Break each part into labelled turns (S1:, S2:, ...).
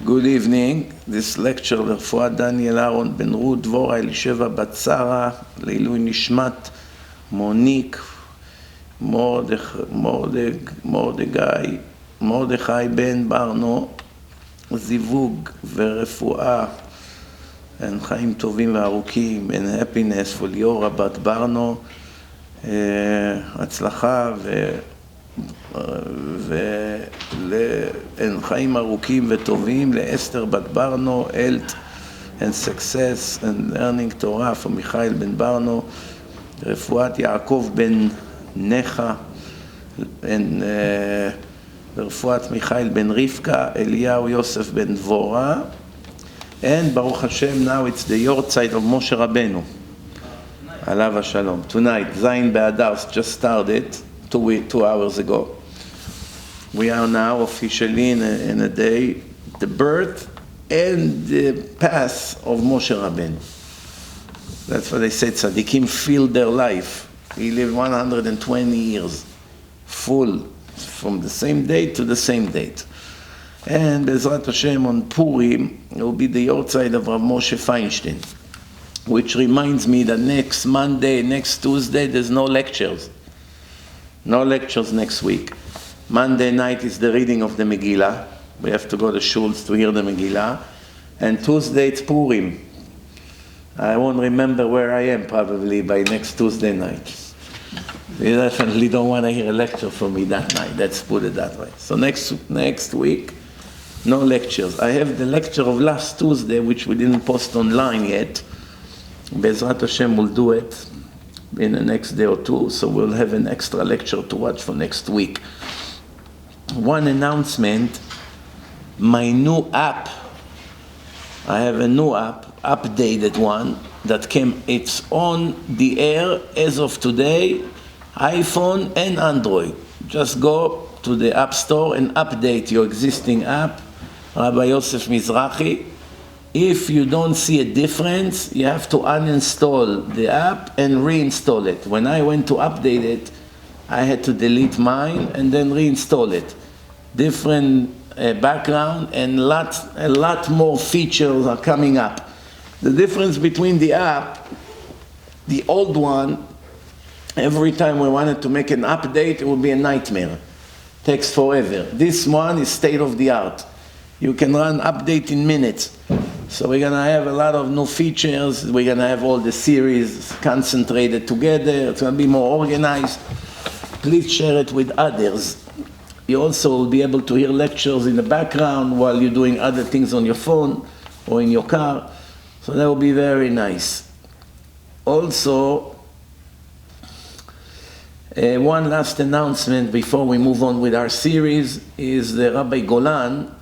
S1: Good evening. This lecture לרפואת דניאל אהרון בן רות דבורה אלישבע בת שרה לעילוי נשמת מוניק מרדכי בן ברנו, זיווג ורפואה, חיים טובים וארוכים, and happiness for ליאורה בת ברנו, הצלחה חיים ארוכים וטובים לאסתר בת ברנו, health and success and learning תורה for מיכאל בן ברנו, רפואת יעקב בן נחה, ורפואת מיכאל בן רבקה, אליהו יוסף בן דבורה, and Baruch Hashem, now it's the Yortzeit of Moshe Rabbeinu, Alav Shalom. Tonight, Zayin Adar just started 2 hours ago. We are now officially in a day, the birth and the path of Moshe Rabbeinu. That's what they said, Tzaddikim filled their life. He lived 120 years, full, from the same date to the same date. And Bezrat Hashem on Purim, it will be the Yortzeit of Rav Moshe Feinstein, which reminds me that next Monday, next Tuesday, there's no lectures. No lectures next week. Monday night is the reading of the Megillah. We have to go to Shul's to hear the Megillah. And Tuesday it's Purim. I won't remember where I am probably by next Tuesday night. You definitely don't want to hear a lecture from me that night. Let's put it that way. So next week, no lectures. I have the lecture of last Tuesday, which we didn't post online yet. Bezrat Hashem will do it in the next day or two, so we'll have an extra lecture to watch for next week. One announcement, my new app, I have a new app, updated one, that it's on the air as of today, iPhone and Android. Just go to the App Store and update your existing app, Rabbi Yosef Mizrachi. If you don't see a difference, you have to uninstall the app and reinstall it. When I went to update it, I had to delete mine and then reinstall it. Different background and a lot more features are coming up. The difference between the app, the old one, every time we wanted to make an update, it would be a nightmare. Takes forever. This one is state of the art. You can run update in minutes. So we're going to have a lot of new features. We're going to have all the series concentrated together. It's going to be more organized. Please share it with others. You also will be able to hear lectures in the background while you're doing other things on your phone or in your car. So that will be very nice. Also, one last announcement before we move on with our series is the Rabbi Golan,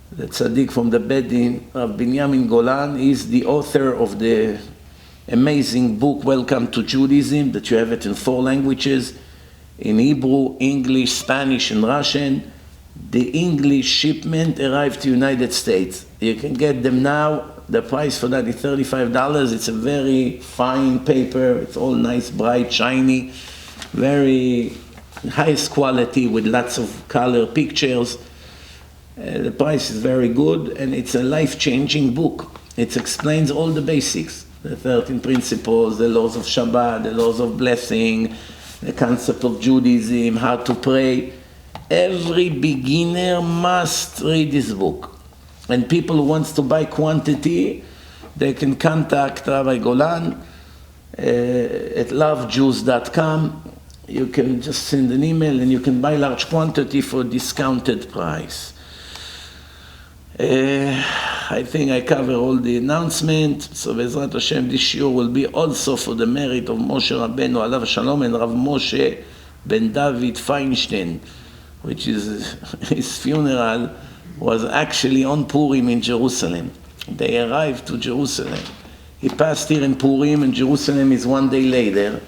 S1: the tzaddik from the Bedin, Binyamin Golan, is the author of the amazing book, Welcome to Judaism, that you have it in 4 languages, in Hebrew, English, Spanish, and Russian. The English shipment arrived to United States. You can get them now. The price for that is $35. It's a very fine paper. It's all nice, bright, shiny, very highest quality with lots of color pictures. The price is very good, and it's a life-changing book. It explains all the basics, the 13 principles, the laws of Shabbat, the laws of blessing, the concept of Judaism, how to pray. Every beginner must read this book. And people who want to buy quantity, they can contact Rabbi Golan at lovejuice.com. You can just send an email and you can buy large quantity for a discounted price. I think I cover all the announcements. So Bezrat Hashem, this shiur will be also for the merit of Moshe Rabbeinu Alav Shalom and Rav Moshe ben David Feinstein, which is his funeral was actually on Purim in Jerusalem. They arrived to Jerusalem. He passed here in Purim, and Jerusalem is 1 day later.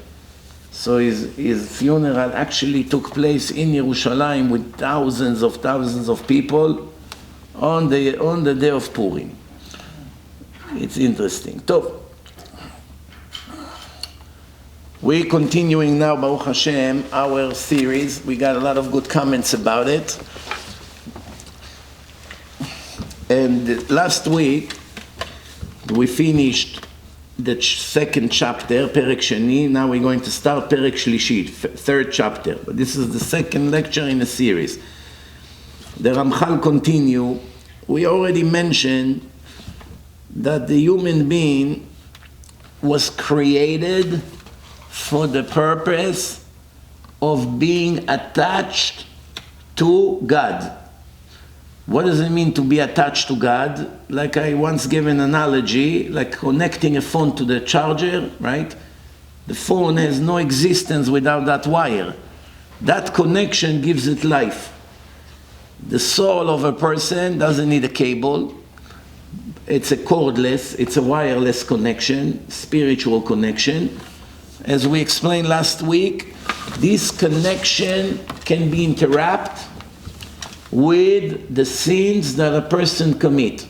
S1: So his funeral actually took place in Yerushalayim with thousands of people on the day of Purim. It's interesting. So, we're continuing now, Baruch Hashem, our series. We got a lot of good comments about it. And last week, we finished the second chapter, Perek Sheni. Now we're going to start Perek Shlishit, third chapter. But this is the second lecture in a series. The Ramhal continue. We already mentioned that the human being was created for the purpose of being attached to God. What does it mean to be attached to God? Like I once gave an analogy, like connecting a phone to the charger, right? The phone has no existence without that wire. That connection gives it life. The soul of a person doesn't need a cable. It's a cordless, it's a wireless connection, spiritual connection. As we explained last week, this connection can be interrupted with the sins that a person commit.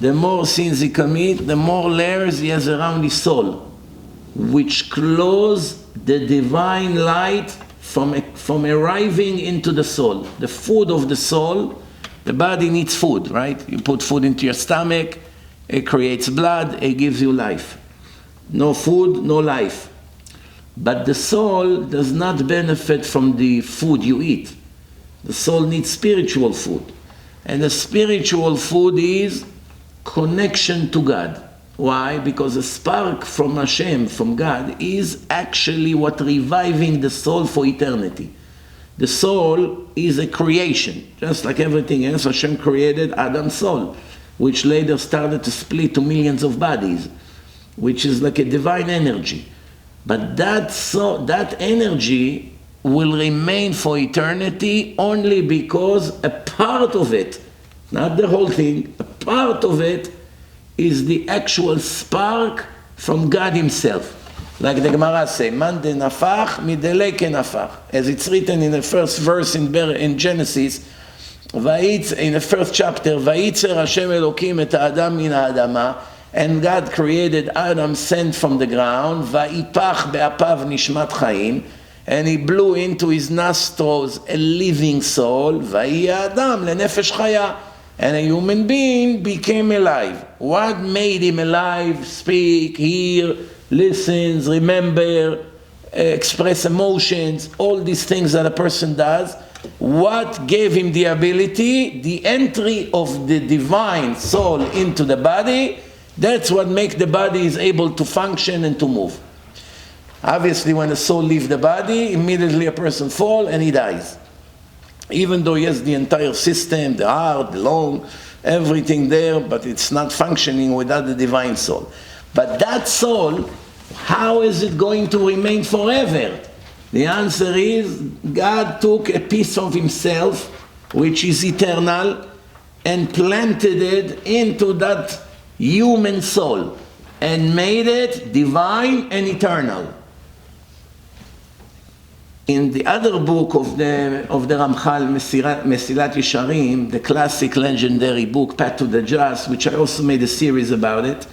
S1: The more sins he commit, the more layers he has around his soul, which close the divine light from arriving into the soul. The food of the soul, the body needs food, right? You put food into your stomach, it creates blood, it gives you life. No food, no life. But the soul does not benefit from the food you eat. The soul needs spiritual food. And the spiritual food is connection to God. Why? Because a spark from Hashem, from God, is actually what reviving the soul for eternity. The soul is a creation. Just like everything else, Hashem created Adam's soul, which later started to split to millions of bodies, which is like a divine energy. But that energy will remain for eternity only because a part of it, not the whole thing, a part of it is the actual spark from God Himself. Like the Gemara says, Man de nafach midele ke nafach. As it's written in the first verse in Genesis, in the first chapter, Vayitzer Hashem Elokim et Adam min ha'adama, and God created Adam sent from the ground, Vayipach be'apav nishmat chaim, and he blew into his nostrils a living soul, Vayi Adam lenefesh chaya, and a human being became alive. What made him alive? Speak, hear, listens, remember, express emotions, all these things that a person does. What gave him the ability? The entry of the divine soul into the body. That's what makes the body is able to function and to move. Obviously, when the soul leaves the body, immediately a person falls and he dies. Even though he has the entire system, the heart, the lung, everything there, but it's not functioning without the divine soul. But that soul, how is it going to remain forever? The answer is, God took a piece of Himself, which is eternal, and planted it into that human soul, and made it divine and eternal. In the other book of the Ramhal, Mesilat Yesharim, the classic legendary book, Path to the Just, which I also made a series about it,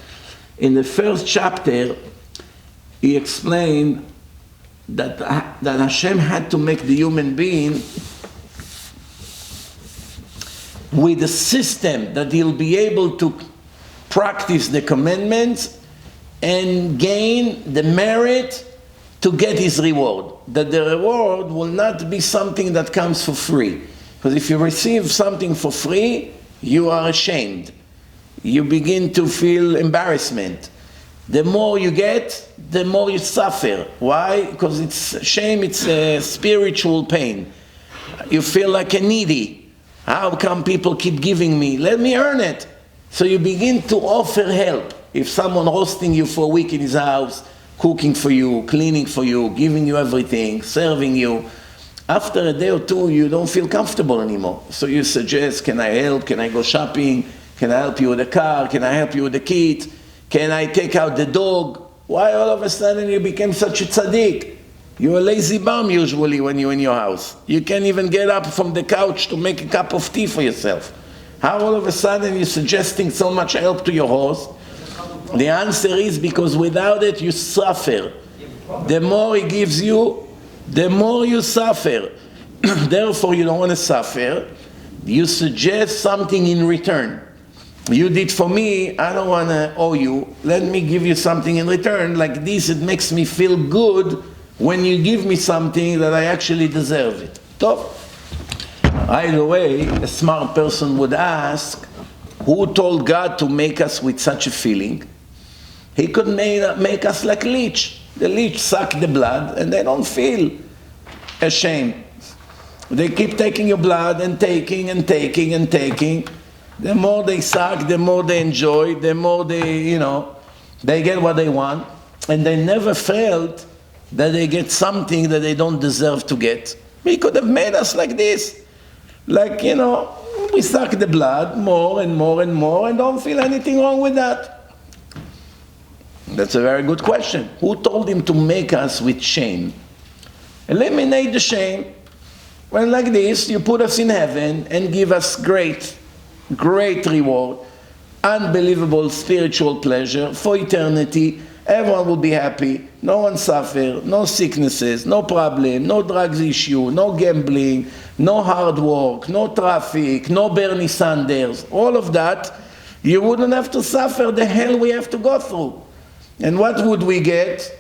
S1: in the first chapter, he explained that Hashem had to make the human being with a system that he'll be able to practice the commandments and gain the merit to get his reward. That the reward will not be something that comes for free. Because if you receive something for free, you are ashamed. You begin to feel embarrassment. The more you get, the more you suffer. Why? Because it's shame, it's a spiritual pain. You feel like a needy. How come people keep giving me? Let me earn it. So you begin to offer help. If someone hosting you for a week in his house, cooking for you, cleaning for you, giving you everything, serving you, after a day or two, you don't feel comfortable anymore. So you suggest, can I help? Can I go shopping? Can I help you with the car? Can I help you with the kid? Can I take out the dog? Why all of a sudden you became such a tzaddik? You're a lazy bum usually when you're in your house. You can't even get up from the couch to make a cup of tea for yourself. How all of a sudden you're suggesting so much help to your host? The answer is because without it you suffer. The more he gives you, the more you suffer. Therefore you don't want to suffer. You suggest something in return. You did for me, I don't want to owe you. Let me give you something in return. Like this, it makes me feel good when you give me something that I actually deserve it. Top. Either way, a smart person would ask, who told God to make us with such a feeling? He could make us like leech. The leech suck the blood and they don't feel ashamed. They keep taking your blood and taking and taking and taking. The more they suck, the more they enjoy, the more they, they get what they want. And they never felt that they get something that they don't deserve to get. He could have made us like this. Like, we suck the blood more and more and more and don't feel anything wrong with that. That's a very good question. Who told him to make us with shame? Eliminate the shame. When like this, you put us in heaven and give us great reward, unbelievable spiritual pleasure for eternity. Everyone will be happy. No one suffer, no sicknesses, no problem, no drugs issue, no gambling, no hard work, no traffic, no Bernie Sanders. All of that, you wouldn't have to suffer the hell we have to go through. And what would we get?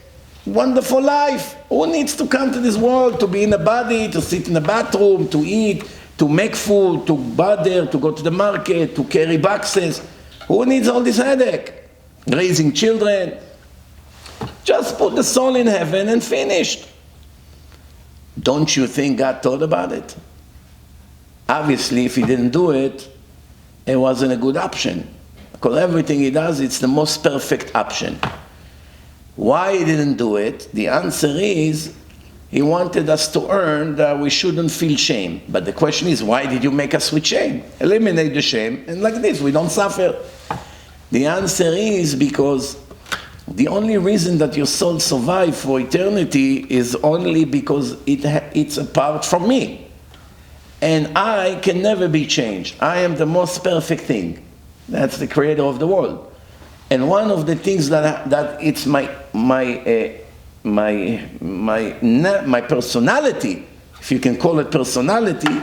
S1: Wonderful life. Who needs to come to this world to be in a body, to sit in a bathroom, to eat, to make food, to bother, to go to the market, to carry boxes? Who needs all this headache? Raising children? Just put the soul in heaven and finished. Don't you think God thought about it? Obviously, if he didn't do it, it wasn't a good option. Because everything he does, it's the most perfect option. Why he didn't do it? The answer is, he wanted us to earn that we shouldn't feel shame. But the question is, why did you make us with shame? Eliminate the shame, and like this, we don't suffer. The answer is because the only reason that your soul survives for eternity is only because it's apart from me. And I can never be changed. I am the most perfect thing. That's the creator of the world. And one of the things that it's my personality, if you can call it personality,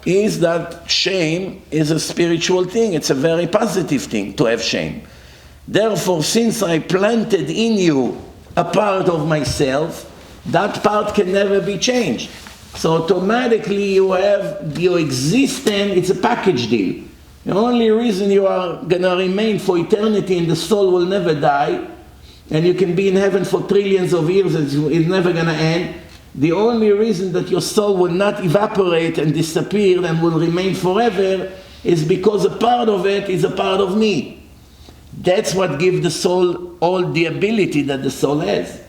S1: is that shame is a spiritual thing. It's a very positive thing to have shame. Therefore, since I planted in you a part of myself, that part can never be changed. So automatically you have your existence, it's a package deal. The only reason you are going to remain for eternity and the soul will never die, and you can be in heaven for trillions of years, it's never going to end. The only reason that your soul will not evaporate and disappear and will remain forever is because a part of it is a part of me. That's what gives the soul all the ability that the soul has.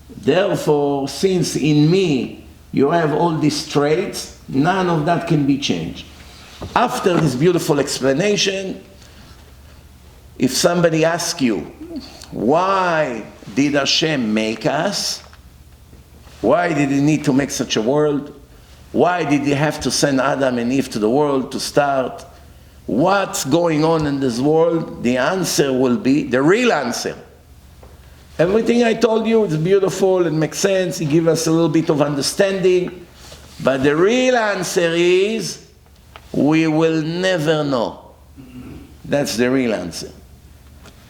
S1: Therefore, since in me you have all these traits, none of that can be changed. After this beautiful explanation, if somebody asks you, why did Hashem make us? Why did he need to make such a world? Why did he have to send Adam and Eve to the world to start? What's going on in this world? The answer will be, the real answer. Everything I told you is beautiful and makes sense. It gives us a little bit of understanding. But the real answer is, we will never know. That's the real answer.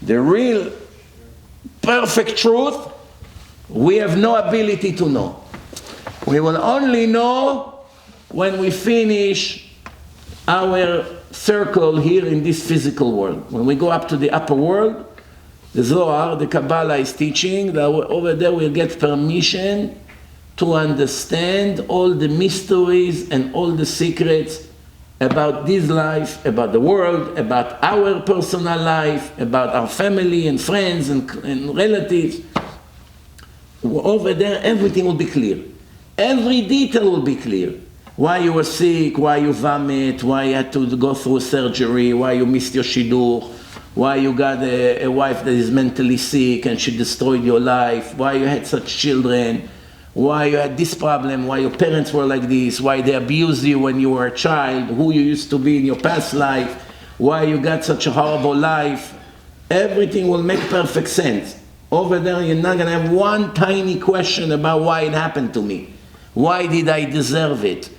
S1: The real perfect truth, we have no ability to know. We will only know when we finish our circle here in this physical world. When we go up to the upper world, the Zohar, the Kabbalah is teaching that over there we'll get permission to understand all the mysteries and all the secrets about this life, about the world, about our personal life, about our family and friends and relatives. Over there, everything will be clear. Every detail will be clear. Why you were sick, why you vomit, why you had to go through surgery, why you missed your shidduch, why you got a wife that is mentally sick and she destroyed your life, why you had such children, why you had this problem, why your parents were like this, why they abused you when you were a child, who you used to be in your past life, why you got such a horrible life. Everything will make perfect sense. Over there, you're not going to have one tiny question about why it happened to me. Why did I deserve it?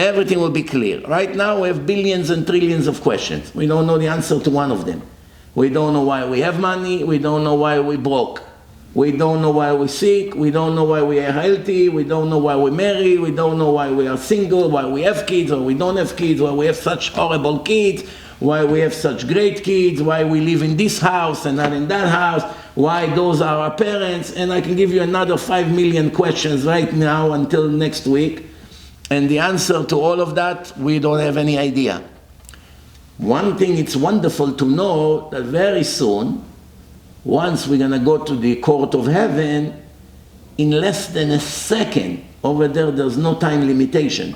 S1: everything will be clear. Right now we have billions and trillions of questions. We don't know the answer to one of them. We don't know why we have money. We don't know why we broke. We don't know why we're sick. We don't know why we are healthy. We don't know why we marry. We don't know why we are single, why we have kids or we don't have kids, why we have such horrible kids, why we have such great kids, why we live in this house and not in that house, why those are our parents. And I can give you another 5 million questions right now until next week. And the answer to all of that, we don't have any idea. One thing it's wonderful to know that very soon, once we're going to go to the court of heaven, in less than a second, over there there's no time limitation.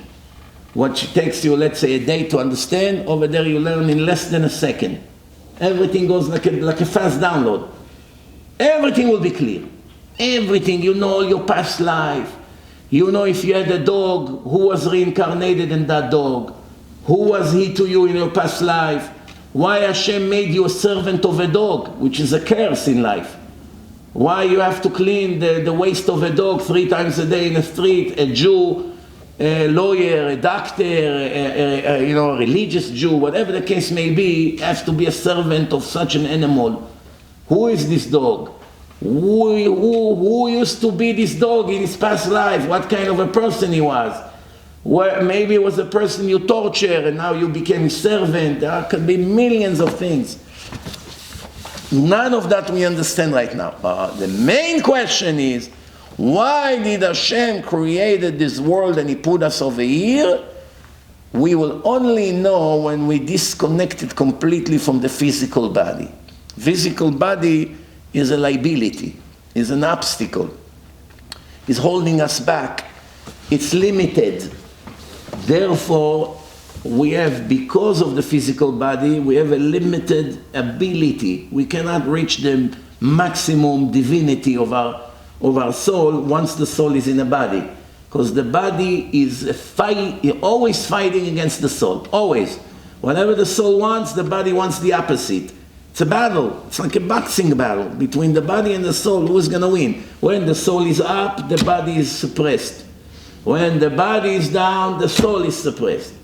S1: What takes you, let's say, a day to understand, over there you learn in less than a second. Everything goes like a fast download. Everything will be clear. Everything, you know your past life. You know if you had a dog, who was reincarnated in that dog? Who was he to you in your past life? Why Hashem made you a servant of a dog, which is a curse in life? Why you have to clean the waste of a dog 3 times a day in the street? A Jew, a lawyer, a doctor, a religious Jew, whatever the case may be, has to be a servant of such an animal. Who is this dog? Who used to be this dog in his past life? What kind of a person he was? Maybe it was a person you torture and now you became his servant. There could be millions of things. None of that we understand right now. The main question is, why did Hashem created this world and He put us over here? We will only know when we disconnect it completely from the physical body. Physical body is a liability, is an obstacle, is holding us back. It's limited. Therefore, we have, because of the physical body, we have a limited ability. We cannot reach the maximum divinity of our soul once the soul is in a body. Because the body is always fighting against the soul, always. Whatever the soul wants, the body wants the opposite. It's a battle. It's like a boxing battle between the body and the soul. Who's going to win? When the soul is up, the body is suppressed. When the body is down, the soul is suppressed.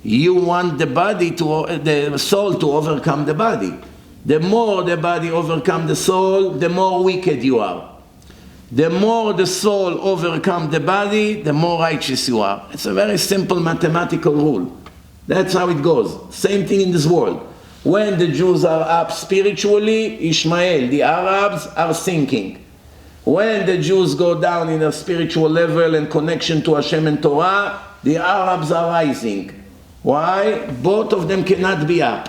S1: You want the soul to overcome the body. The more the body overcomes the soul, the more wicked you are. The more the soul overcomes the body, the more righteous you are. It's a very simple mathematical rule. That's how it goes. Same thing in this world. When the Jews are up spiritually, Ishmael, the Arabs are sinking. When the Jews go down in a spiritual level and connection to Hashem and Torah, the Arabs are rising. Why? Both of them cannot be up.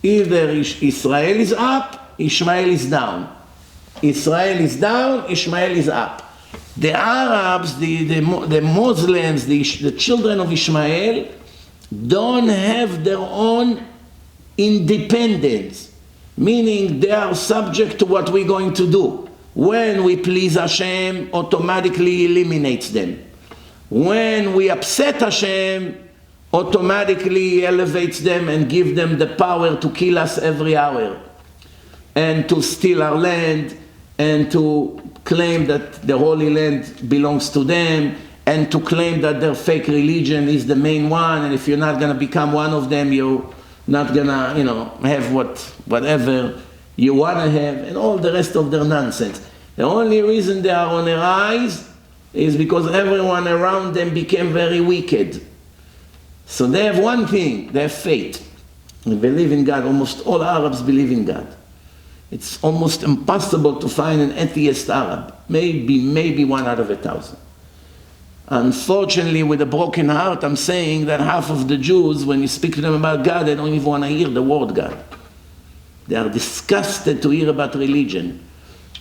S1: Either Israel is up, Ishmael is down. Israel is down, Ishmael is up. The Arabs, the Muslims, the children of Ishmael, don't have their own independence. Meaning they are subject to what we're going to do. When we please Hashem, automatically eliminates them. When we upset Hashem, automatically elevates them and give them the power to kill us every hour. And to steal our land, and to claim that the Holy Land belongs to them, and to claim that their fake religion is the main one, and if you're not going to become one of them, you're not going to, have whatever you want to have, and all the rest of their nonsense. The only reason they are on a rise is because everyone around them became very wicked. So they have one thing, they have faith. They believe in God. Almost all Arabs believe in God. It's almost impossible to find an atheist Arab. Maybe 1 out of 1,000. Unfortunately, with a broken heart, I'm saying that half of the Jews, when you speak to them about God, they don't even want to hear the word God. They are disgusted to hear about religion.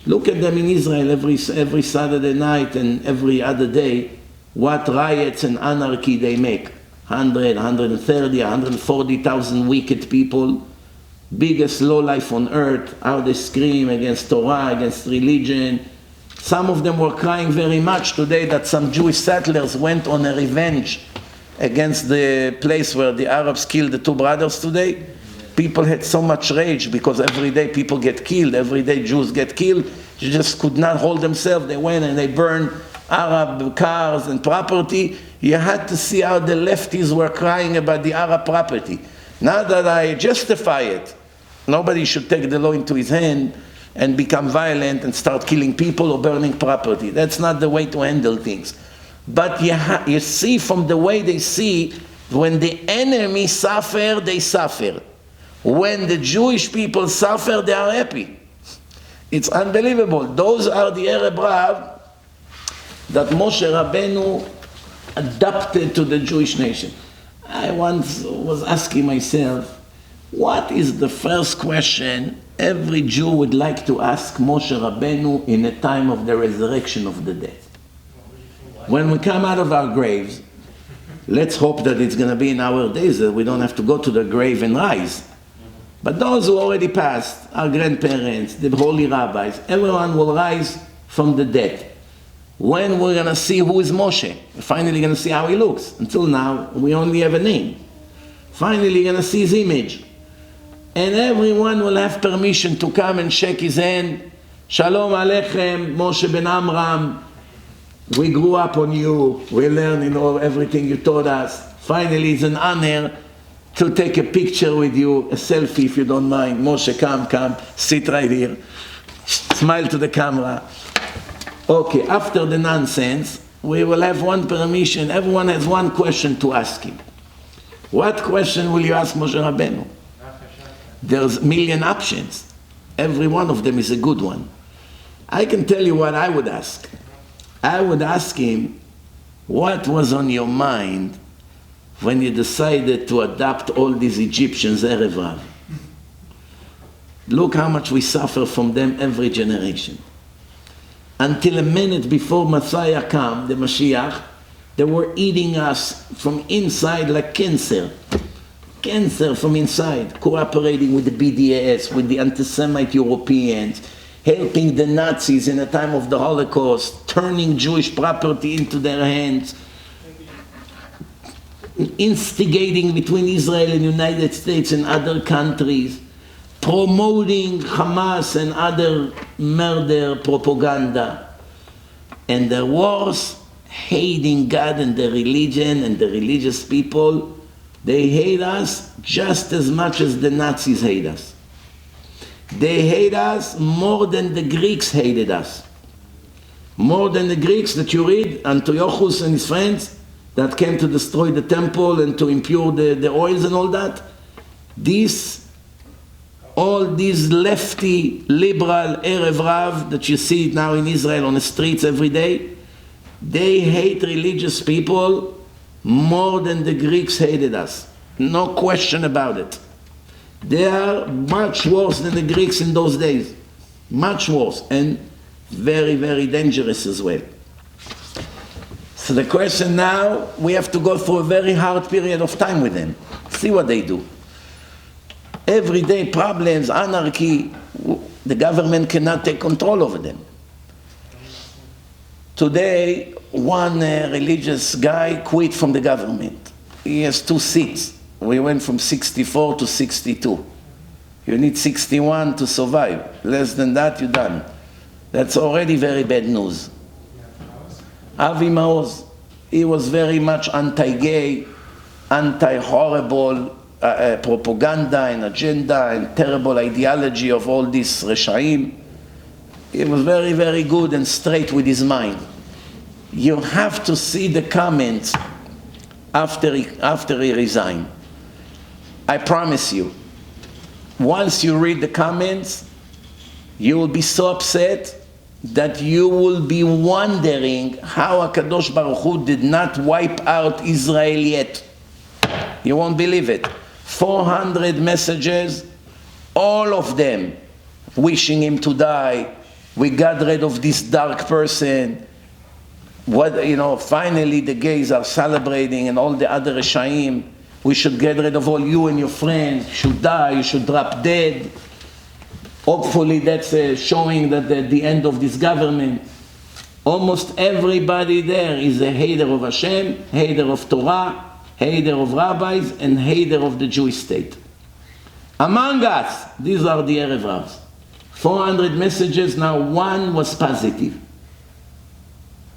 S1: Look at them in Israel every Saturday night and every other day, what riots and anarchy they make. 100, 130, 140,000 wicked people, biggest lowlife on earth, how they scream against Torah, against religion. Some of them were crying very much today that some Jewish settlers went on a revenge against the place where the Arabs killed the 2 brothers today. People had so much rage because every day people get killed, every day Jews get killed. They just could not hold themselves. They went and they burned Arab cars and property, you had to see how the lefties were crying about the Arab property. Now that I justify it, nobody should take the law into his hand and become violent and start killing people or burning property. That's not the way to handle things. But you see from the way they see, when the enemy suffer, they suffer. When the Jewish people suffer, they are happy. It's unbelievable. Those are the Arab Rav that Moshe Rabbeinu adapted to the Jewish nation. I once was asking myself, what is the first question every Jew would like to ask Moshe Rabbeinu in a time of the resurrection of the dead? When we come out of our graves, let's hope that it's going to be in our days, that we don't have to go to the grave and rise. But those who already passed, our grandparents, the holy rabbis, everyone will rise from the dead. When we're going to see who is Moshe, we're finally going to see how he looks. Until now, we only have a name. Finally going to see his image. And everyone will have permission to come and shake his hand. Shalom Aleichem, Moshe ben Amram. We grew up on you. We learned everything you taught us. Finally, it's an honor to take a picture with you, a selfie if you don't mind. Moshe, come, sit right here. Smile to the camera. Okay, after the nonsense, we will have one permission. Everyone has one question to ask him. What question will you ask Moshe Rabbeinu? There's a million options. Every one of them is a good one. I can tell you what I would ask. I would ask him, what was on your mind when you decided to adopt all these Egyptians, Erev Rav? Look how much we suffer from them every generation. Until a minute before Messiah come, the Moshiach, they were eating us from inside like cancer. Cancer from inside, cooperating with the BDS, with the anti-Semite Europeans, helping the Nazis in the time of the Holocaust, turning Jewish property into their hands, instigating between Israel and United States and other countries, promoting Hamas and other murder propaganda, and the worst, hating God and the religion and the religious people. They hate us just as much as the Nazis hate us. They hate us more than the Greeks hated us. More than the Greeks that you read, Antiochus and his friends, that came to destroy the temple and to impure the oils and all that. All these lefty, liberal, Erev Rav that you see now in Israel on the streets every day, they hate religious people more than the Greeks hated us. No question about it. They are much worse than the Greeks in those days. Much worse, and very, very dangerous as well. So the question now, we have to go through a very hard period of time with them. See what they do. Everyday problems, anarchy, the government cannot take control over them. Today, one religious guy quit from the government. He has 2 seats. We went from 64 to 62. You need 61 to survive. Less than that, you're done. That's already very bad news. Avi Maoz, he was very much anti-gay, anti-horrible propaganda and agenda and terrible ideology of all this Reshaim. He was very, very good and straight with his mind. You have to see the comments after he resigned. I promise you, once you read the comments, you will be so upset that you will be wondering how HaKadosh Baruch Hu did not wipe out Israel yet. You won't believe it. 400 messages, all of them wishing him to die. We got rid of this dark person. Finally the gays are celebrating and all the other Reshaim. We should get rid of all you and your friends. You should die, you should drop dead. Hopefully that's showing that the end of this government. Almost everybody there is a hater of Hashem, hater of Torah, hater of rabbis, and hater of the Jewish state. Among us, these are the Erev Ravs. 400 messages, now one was positive.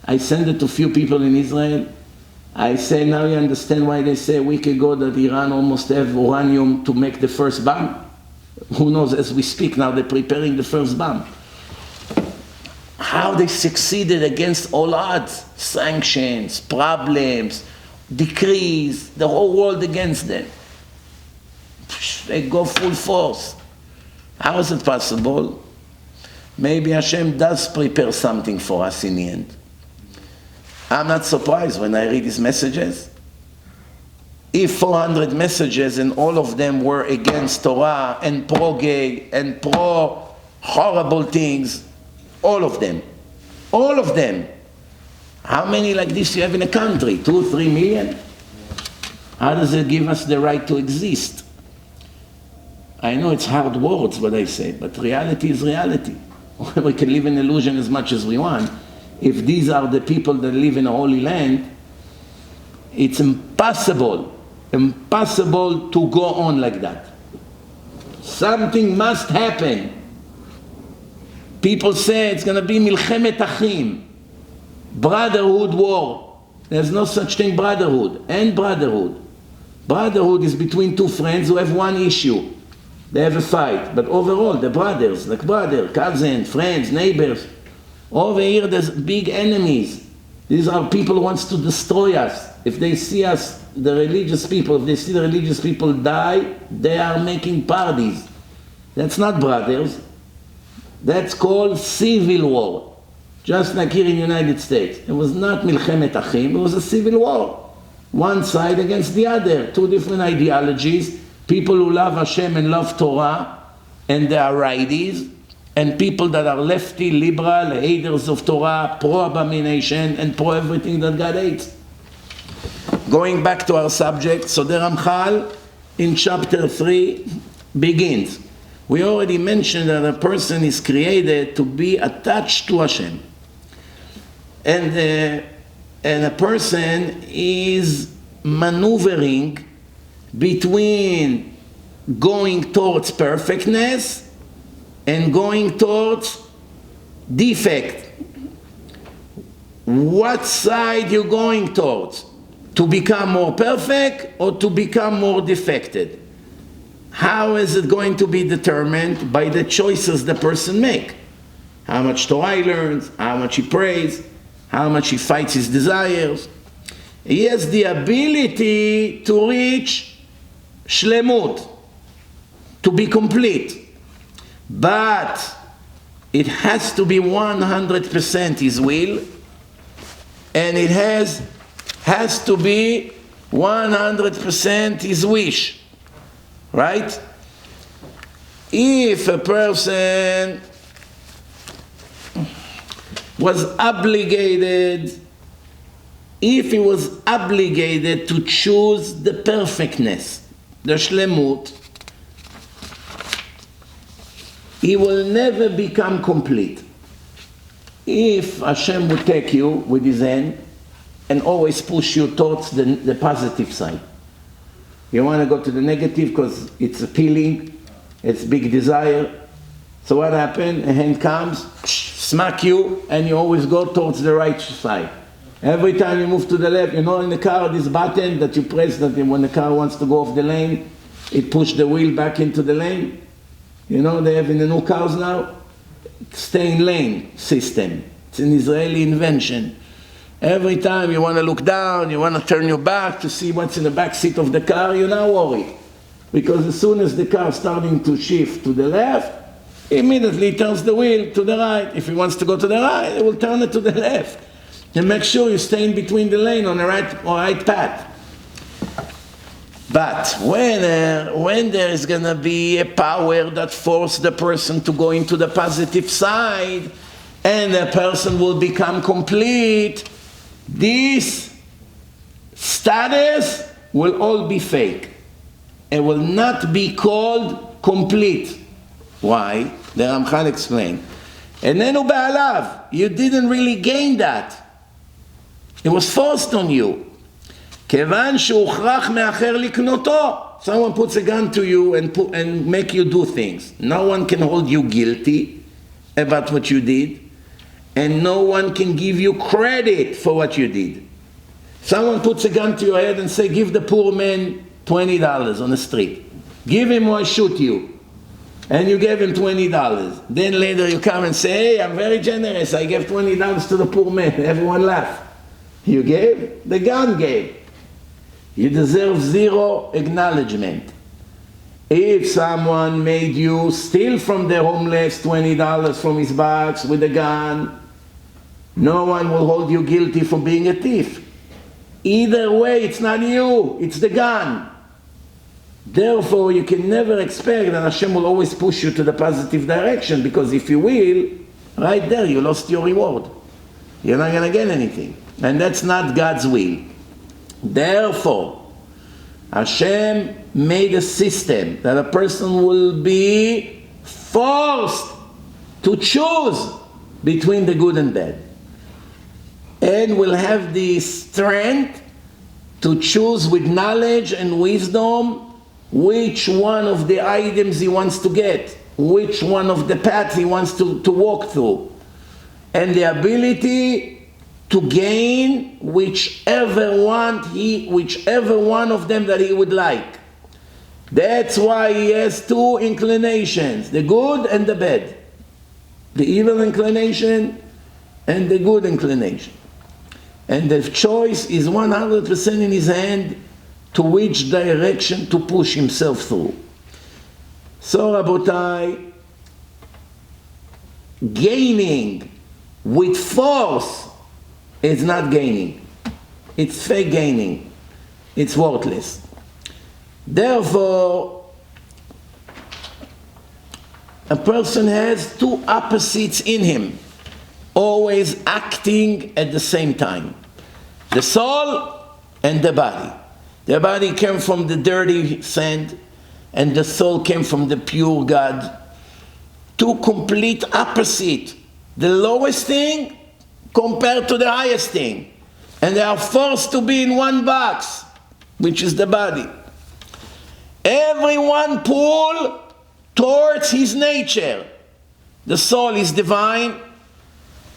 S1: I send it to few people in Israel. I say, now you understand why they say a week ago that Iran almost have uranium to make the first bomb? Who knows, as we speak now, they're preparing the first bomb. How they succeeded against all odds, sanctions, problems, decrees, the whole world against them. They go full force. How is it possible? Maybe Hashem does prepare something for us in the end. I'm not surprised when I read his messages. If 400 messages and all of them were against Torah and pro-gay and pro-horrible things, all of them, how many like this you have in a country? 2, 3 million? How does it give us the right to exist? I know it's hard words what I say, but reality is reality. We can live in illusion as much as we want. If these are the people that live in a holy land, it's impossible to go on like that. Something must happen. People say it's going to be milchemet achim, brotherhood war. There's no such thing brotherhood and brotherhood. Brotherhood is between two friends who have one issue. They have a fight, but overall they're brothers, like brother, cousin, friends, neighbors. Over here there's big enemies. These are people who want to destroy us. If they see us, the religious people, if they see the religious people die, they are making parties. That's not brothers. That's called civil war. Just like here in the United States. It was not milchemet achim, it was a civil war. One side against the other, two different ideologies. People who love Hashem and love Torah, and they are righties, and people that are lefty, liberal, haters of Torah, pro-abomination, and pro-everything that God hates. Going back to our subject, so the Ramhal in chapter 3 begins. We already mentioned that a person is created to be attached to Hashem. And a person is maneuvering between going towards perfectness and going towards defect. What side you're going towards? To become more perfect or to become more defected? How is it going to be determined? By the choices the person makes. How much Torah he learns, how much he prays, how much he fights his desires. He has the ability to reach shlemut, to be complete. But it has to be 100% his will, and it has to be 100% his wish. Right? If a person was obligated, if he was obligated to choose the perfectness, the shlemut, he will never become complete. If Hashem would take you with his hand and always push you towards the positive side. You want to go to the negative because it's appealing, it's big desire. So what happens? A hand comes, smack you, and you always go towards the right side. Every time you move to the left, you know in the car, this button that you press, that when the car wants to go off the lane, it pushes the wheel back into the lane. You know, they have in the new cars now, stay in lane system. It's an Israeli invention. Every time you want to look down, you want to turn your back to see what's in the back seat of the car, you're not worried. Because as soon as the car is starting to shift to the left, immediately turns the wheel to the right. If he wants to go to the right, it will turn it to the left. And make sure you stay in between the lane on the right path. But when there is going to be a power that forces the person to go into the positive side, and the person will become complete, this status will all be fake. It will not be called complete. Why? The Ramhal explained. Enenu be'alav. You didn't really gain that. It was forced on you. Kevan she'uchrach me'acher liknoto. Someone puts a gun to you and make you do things. No one can hold you guilty about what you did. and no one can give you credit for what you did. Someone puts a gun to your head and say, give the poor man $20 on the street. Give him or I shoot you. And you gave him $20. Then later you come and say, hey, I'm very generous. I gave $20 to the poor man. Everyone laugh. You gave? The gun gave. You deserve zero acknowledgement. If someone made you steal from the homeless $20 from his box with a gun, no one will hold you guilty for being a thief. Either way, it's not you, it's the gun. Therefore, you can never expect that Hashem will always push you to the positive direction, because if you will, right there, you lost your reward. You're not going to get anything. And that's not God's will. Therefore, Hashem made a system that a person will be forced to choose between the good and bad. And will have the strength to choose with knowledge and wisdom which one of the items he wants to get, which one of the paths he wants to walk through, and the ability to gain whichever one of them that he would like. That's why he has two inclinations, the good and the bad. The evil inclination and the good inclination. And the choice is 100% in his hand to which direction to push himself through. So, Rabotai, gaining with force is not gaining. It's fake gaining. It's worthless. Therefore, a person has two opposites in him, always acting at the same time. The soul and the body. The body came from the dirty sand, and the soul came from the pure God. Two complete opposites. The lowest thing compared to the highest thing. And they are forced to be in one box, which is the body. Everyone pull towards his nature. The soul is divine,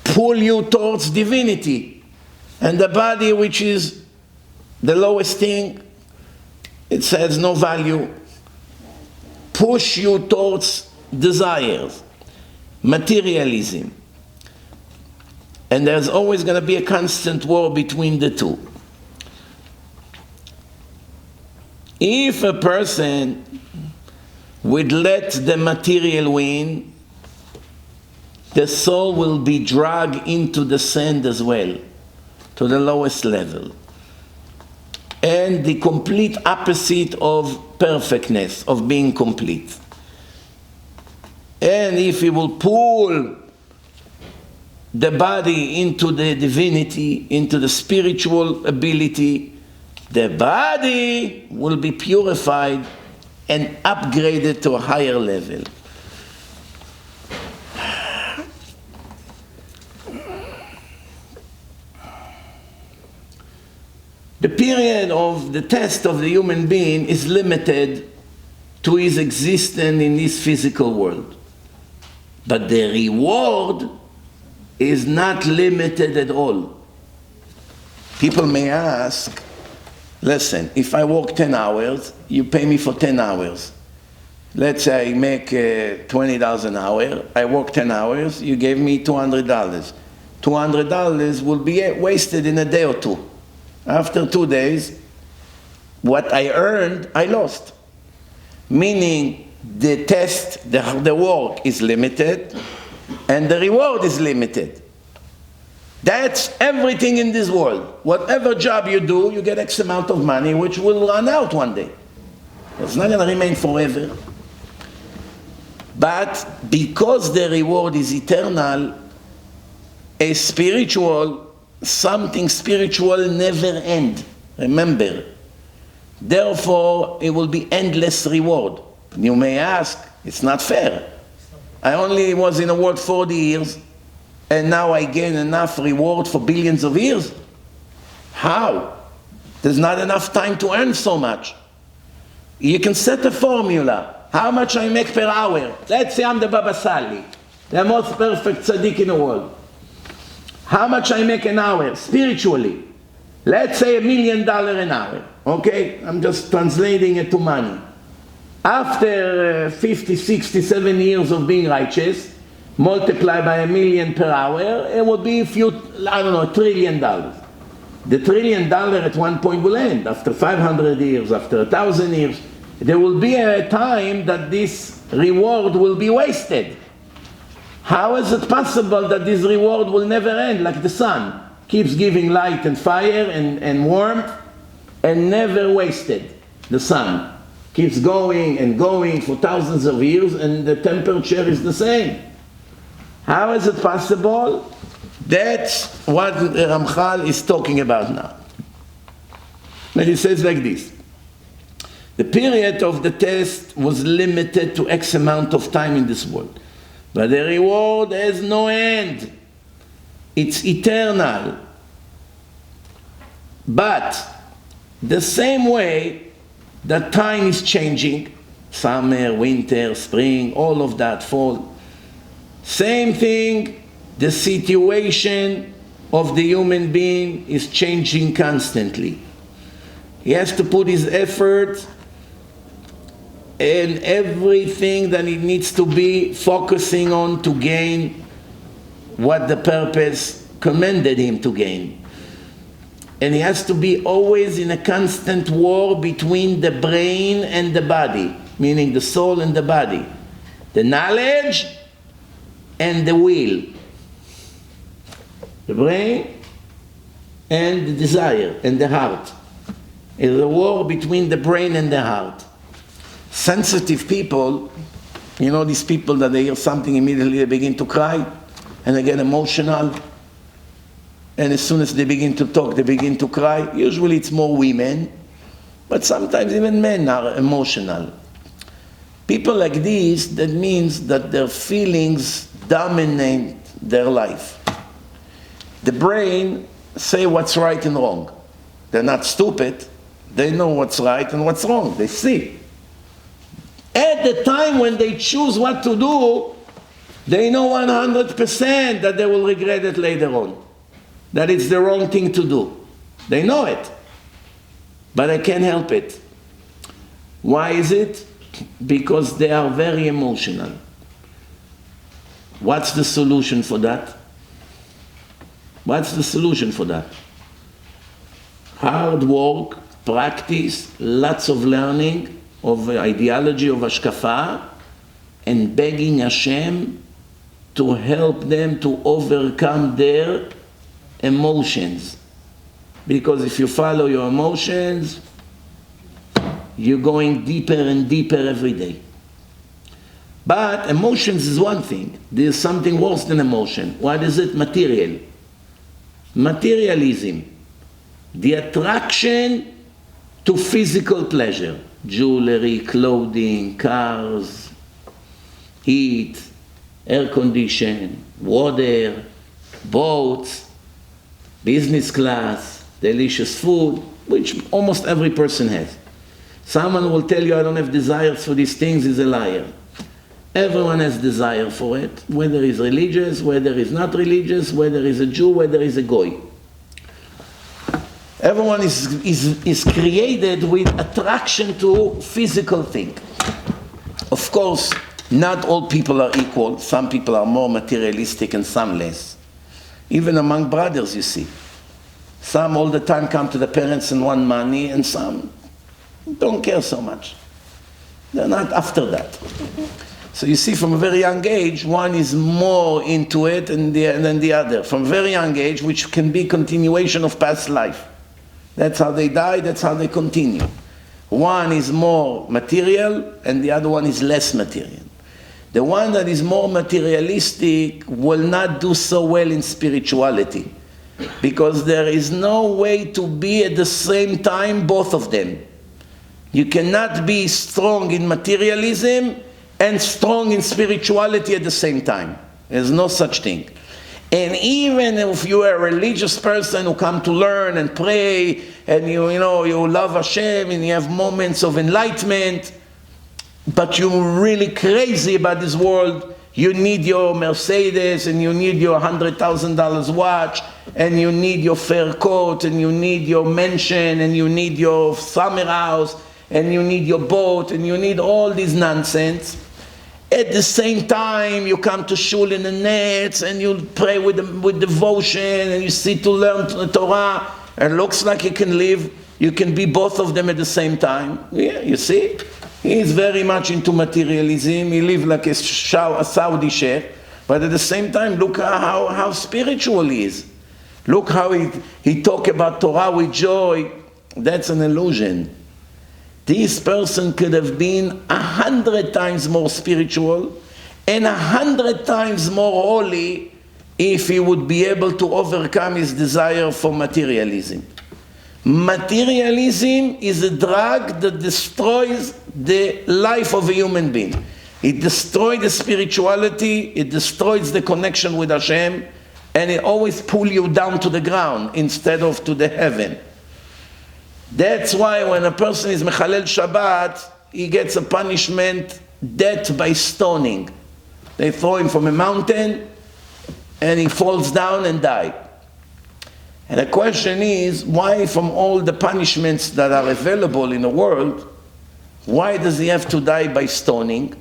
S1: pull you towards divinity. And the body, which is the lowest thing, it has no value, push you towards desires, materialism. And there's always going to be a constant war between the two. If a person would let the material win, the soul will be dragged into the sand as well, to the lowest level. And the complete opposite of perfectness, of being complete. And if he will pull the body into the divinity, into the spiritual ability, the body will be purified and upgraded to a higher level. The period of the test of the human being is limited to his existence in this physical world. But the reward is not limited at all. People may ask, listen, if I work 10 hours, you pay me for 10 hours. Let's say I make $20 an hour, I work 10 hours, you gave me $200. $200 will be wasted in a day or two. After 2 days, what I earned, I lost. Meaning the test, the work is limited, and the reward is limited. That's everything in this world. Whatever job you do, you get X amount of money, which will run out one day. It's not going to remain forever. But because the reward is eternal, something spiritual never ends. Remember. Therefore, it will be endless reward. You may ask, it's not fair. I only was in the world 40 years, and now I gain enough reward for billions of years? How? There's not enough time to earn so much. You can set a formula. How much I make per hour? Let's say I'm the Baba Sali, the most perfect tzaddik in the world. how much I make an hour spiritually. Let's say $1 million an hour, okay? I'm just translating it to money. After 50, 60, 70 years of being righteous, multiply by $1 million per hour, it would be $1 trillion. The $1 trillion at one point will end. After 500 years, after 1,000 years, there will be a time that this reward will be wasted. How is it possible that this reward will never end, like the sun? Keeps giving light and fire and warmth and never wasted. The sun keeps going and going for thousands of years and the temperature is the same. How is it possible? That's what Ramhal is talking about now. And he says like this. The period of the test was limited to X amount of time in this world. But the reward has no end. It's eternal. But the same way that time is changing, summer, winter, spring, all of that, fall, same thing, the situation of the human being is changing constantly. He has to put his effort in everything that he needs to be focusing on to gain what the purpose commanded him to gain. And he has to be always in a constant war between the brain and the body, meaning the soul and the body, the knowledge and the will, the brain and the desire and the heart. It's a war between the brain and the heart. Sensitive people, you know, these people that they hear something immediately they begin to cry and they get emotional, and as soon as they begin to talk they begin to cry. Usually it's more women, but sometimes even men are emotional. People like these, that means that their feelings dominate their life. The brain say what's right and wrong. They're not stupid. They know what's right and what's wrong. They see. At the time when they choose what to do, they know 100% that they will regret it later on. That it's the wrong thing to do. They know it. But they can't help it. Why is it? Because they are very emotional. What's the solution for that? What's the solution for that? Hard work, practice, lots of learning of ideology of Ashkafa, and begging Hashem to help them to overcome their emotions. Because if you follow your emotions, you're going deeper and deeper every day. But emotions is one thing. There's something worse than emotion. What is it? Material. Materialism. The attraction to physical pleasure. Jewelry, clothing, cars, heat, air condition, water, boats, business class, delicious food, which almost every person has. Someone will tell you, I don't have desires for these things, is a liar. Everyone has desire for it, whether he's religious, whether he's not religious, whether he's a Jew, whether he's a Goy. Everyone is created with attraction to physical thing. Of course, not all people are equal. Some people are more materialistic and some less. Even among brothers, you see. Some all the time come to the parents and want money, and some don't care so much. They're not after that. So you see, from a very young age, one is more into it than the other. From a very young age, which can be continuation of past life. That's how they die, that's how they continue. One is more material, and the other one is less material. The one that is more materialistic will not do so well in spirituality, because there is no way to be at the same time both of them. You cannot be strong in materialism and strong in spirituality at the same time. There's no such thing. And even if you are a religious person who come to learn and pray, and you love Hashem and you have moments of enlightenment, but you're really crazy about this world, you need your Mercedes, and you need your $100,000 watch, and you need your fur coat, and you need your mansion, and you need your summer house, and you need your boat, and you need all this nonsense. At the same time, you come to shul in the nets, and you pray with devotion, and you sit to learn the Torah, and it looks like you can be both of them at the same time. Yeah, you see? He is very much into materialism. He lives like a Saudi sheikh, but at the same time, look how spiritual he is. Look how he talk about Torah with joy. That's an illusion. This person could have been 100 times more spiritual and 100 times more holy if he would be able to overcome his desire for materialism. Materialism is a drug that destroys the life of a human being. It destroys the spirituality, it destroys the connection with Hashem, and it always pulls you down to the ground instead of to the heaven. That's why when a person is Mechalel Shabbat, he gets a punishment, death by stoning. They throw him from a mountain, and he falls down and dies. And the question is, why from all the punishments that are available in the world, why does he have to die by stoning?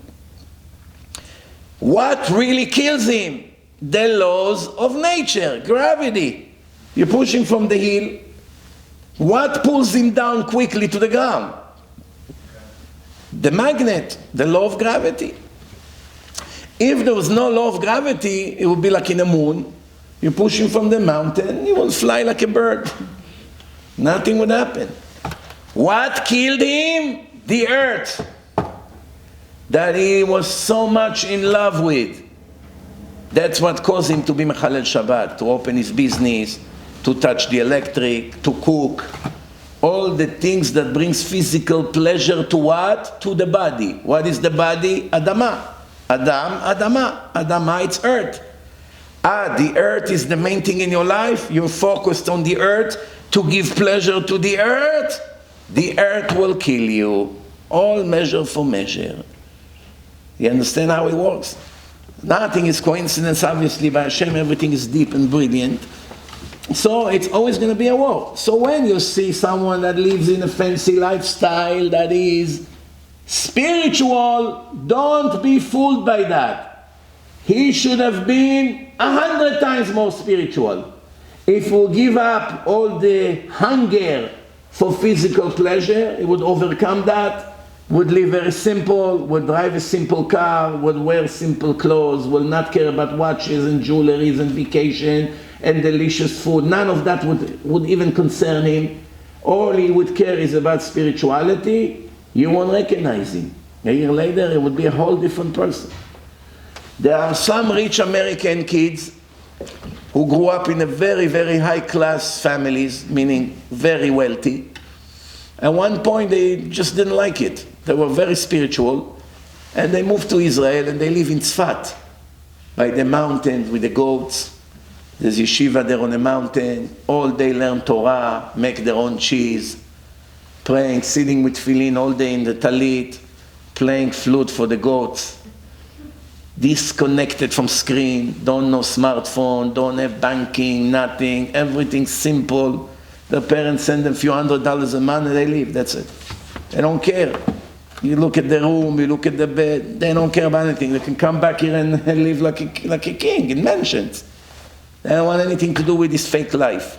S1: What really kills him? The laws of nature, gravity. You push him from the hill. What pulls him down quickly to the ground? The magnet, the law of gravity. If there was no law of gravity, it would be like in the moon. You push him from the mountain, he will fly like a bird. Nothing would happen. What killed him? The earth that he was so much in love with. That's what caused him to be Mechalel Shabbat, to open his business, to touch the electric, to cook. All the things that brings physical pleasure to what? To the body. What is the body? Adama. Adama. Adama, it's earth. The earth is the main thing in your life. You're focused on the earth to give pleasure to the earth. The earth will kill you. All measure for measure. You understand how it works? Nothing is coincidence, obviously. By Hashem, everything is deep and brilliant. So it's always going to be a war. So when you see someone that lives in a fancy lifestyle that is spiritual, don't be fooled by that. He should have been 100 times more spiritual. If we give up all the hunger for physical pleasure, he would overcome that, would live very simple, would drive a simple car, would wear simple clothes, will not care about watches and jewelries and vacation and delicious food. None of that would even concern him. All he would care is about spirituality. You won't recognize him. A year later, he would be a whole different person. There are some rich American kids who grew up in a very, very high-class families, meaning very wealthy. At one point, they just didn't like it. They were very spiritual, and they moved to Israel, and they live in Tzfat, by the mountains with the goats. There's yeshiva there on the mountain. All day learn Torah, make their own cheese, praying, sitting with tefillin all day in the talit, playing flute for the goats. Disconnected from screen, don't know smartphone, don't have banking, nothing, everything simple. Their parents send them a few $100s a month and they leave, that's it. They don't care. You look at the room, you look at the bed, they don't care about anything. They can come back here and live like a king in mansions. They don't want anything to do with this fake life.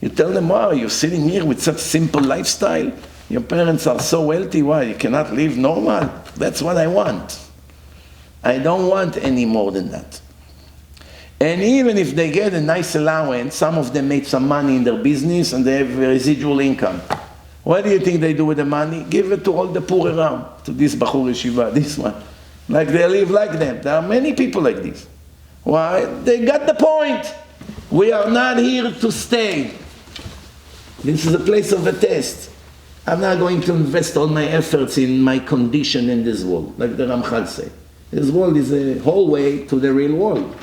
S1: You tell them, wow, you're sitting here with such simple lifestyle? Your parents are so wealthy, why? You cannot live normal? That's what I want. I don't want any more than that. And even if they get a nice allowance, some of them made some money in their business and they have residual income. What do you think they do with the money? Give it to all the poor around, to this Bachur Yeshiva, this one. Like they live like them. There are many people like this. Why? They got the point. We are not here to stay. This is a place of a test. I'm not going to invest all my efforts in my condition in this world, like the Ramhal say. This world is a hallway to the real world.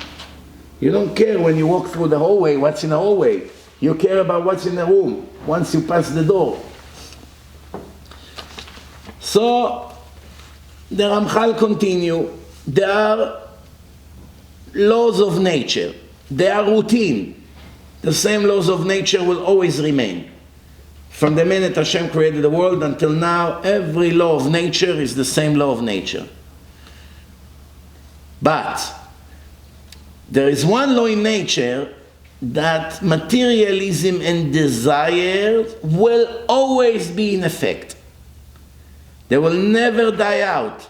S1: You don't care when you walk through the hallway, what's in the hallway. You care about what's in the room, once you pass the door. So, the Ramhal continue. They are laws of nature. They are routine. The same laws of nature will always remain. From the minute Hashem created the world until now, every law of nature is the same law of nature. But there is one law in nature that materialism and desire will always be in effect. They will never die out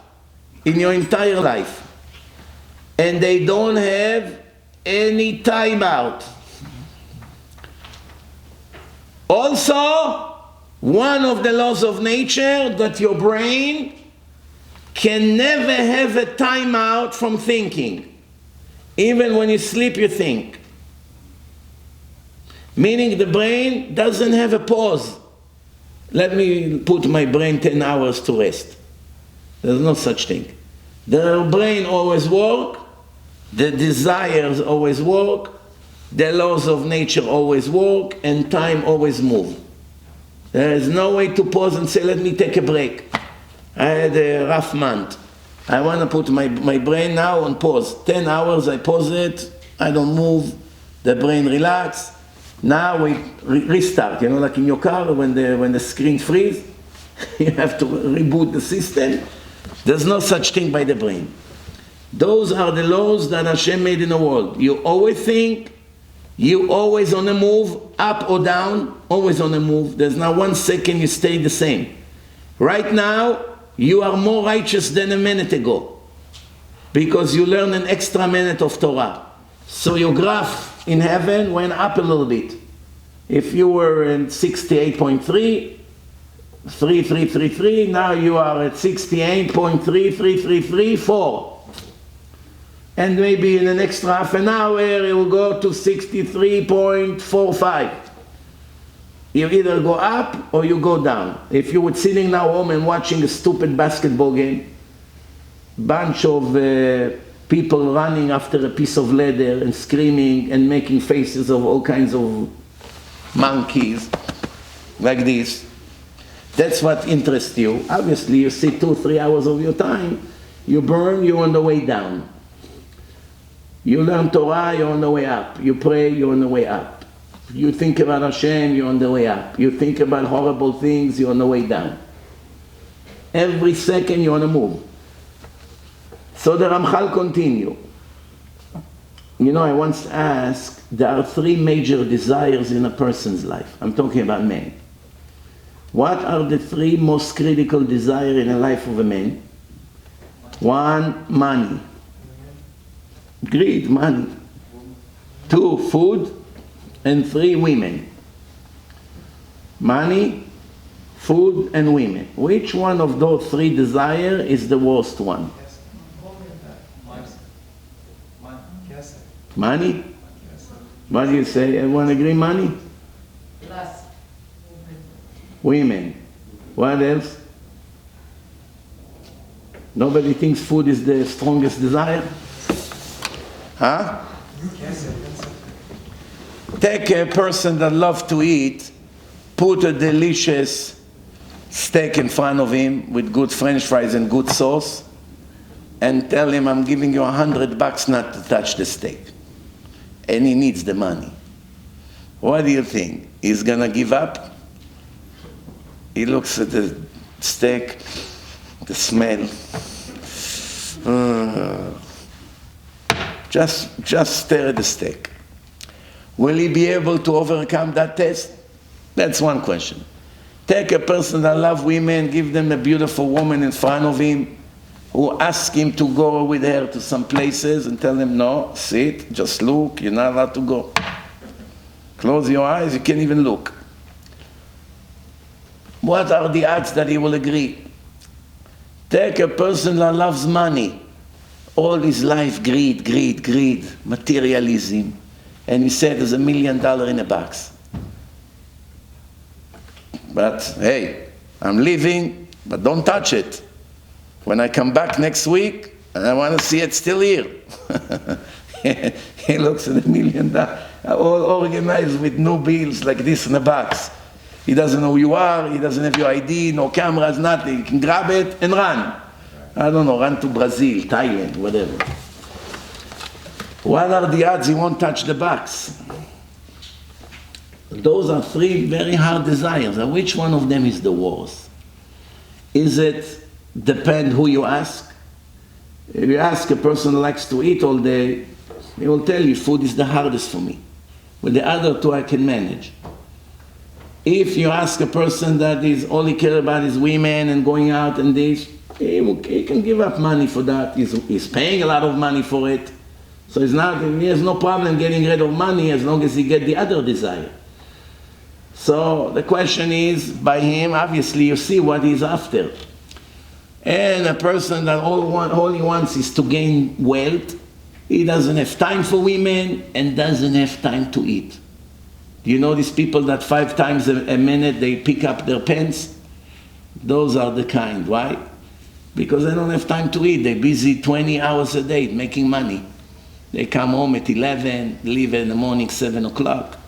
S1: in your entire life. And they don't have any timeout. Also, one of the laws of nature that your brain can never have a timeout from thinking. Even when you sleep, you think. Meaning the brain doesn't have a pause. Let me put my brain 10 hours to rest. There's no such thing. The brain always works, the desires always work, the laws of nature always work, and time always move. There is no way to pause and say, let me take a break. I had a rough month. I want to put my brain now on pause. 10 hours, I pause it, I don't move, the brain relax. Now we restart, like in your car when the screen freezes, you have to reboot the system. There's no such thing by the brain. Those are the laws that Hashem made in the world. You always think, you always on the move, up or down, always on the move. There's not 1 second you stay the same. Right now, you are more righteous than a minute ago because you learn an extra minute of Torah. So your graph in heaven went up a little bit. If you were in 68.3, 3333, now you are at 68.3334. And maybe in the next half an hour it will go to 63.45. You either go up or you go down. If you were sitting now home and watching a stupid basketball game, bunch of people running after a piece of leather and screaming and making faces of all kinds of monkeys, like this. That's what interests you. Obviously, you sit 2-3 hours of your time, you burn, you're on the way down. You learn Torah, you're on the way up. You pray, you're on the way up. You think about Hashem, you're on the way up. You think about horrible things, you're on the way down. Every second you're on the move. So the Ramhal continue. I once asked, there are 3 major desires in a person's life. I'm talking about men. What are the 3 most critical desires in the life of a man? 1, money. Greed, money. 2, food. And 3, women. Money, food, and women. Which one of those 3 desires is the worst one? Money? What do you say? Everyone agree money?
S2: Plus.
S1: Women. What else? Nobody thinks food is the strongest desire? Huh? Take a person that loves to eat, put a delicious steak in front of him with good French fries and good sauce, and tell him, I'm giving you $100 not to touch the steak. And he needs the money. What do you think? He's gonna give up? He looks at the steak, the smell. Just stare at the steak. Will he be able to overcome that test? That's one question. Take a person that loves women, give them a beautiful woman in front of him, who ask him to go with her to some places and tell him, no, sit, just look, you're not allowed to go. Close your eyes, you can't even look. What are the odds that he will agree? Take a person that loves money, all his life greed, greed, greed, materialism, and he said there's $1 million in a box. But hey, I'm leaving, but don't touch it. When I come back next week, I want to see it still here. He looks at $1 million, all organized with no bills like this in a box. He doesn't know who you are, he doesn't have your ID, no cameras, nothing. You can grab it and run. I don't know, run to Brazil, Thailand, whatever. What are the odds he won't touch the box? Those are three very hard desires. And which one of them is the worst? Is it depend who you ask? If you ask a person who likes to eat all day, he will tell you food is the hardest for me. With the other two I can manage. If you ask a person that is all he cares about is women and going out and this, he can give up money for that. He's paying a lot of money for it. So he has no problem getting rid of money as long as he gets the other desire. So the question is, by him, obviously you see what he's after. And a person that all he wants is to gain wealth, he doesn't have time for women and doesn't have time to eat. Do you know these people that 5 times a minute they pick up their pants? Those are the kind. Why? Because they don't have time to eat. They're busy 20 hours a day making money. They come home at 11, leave in the morning 7 o'clock.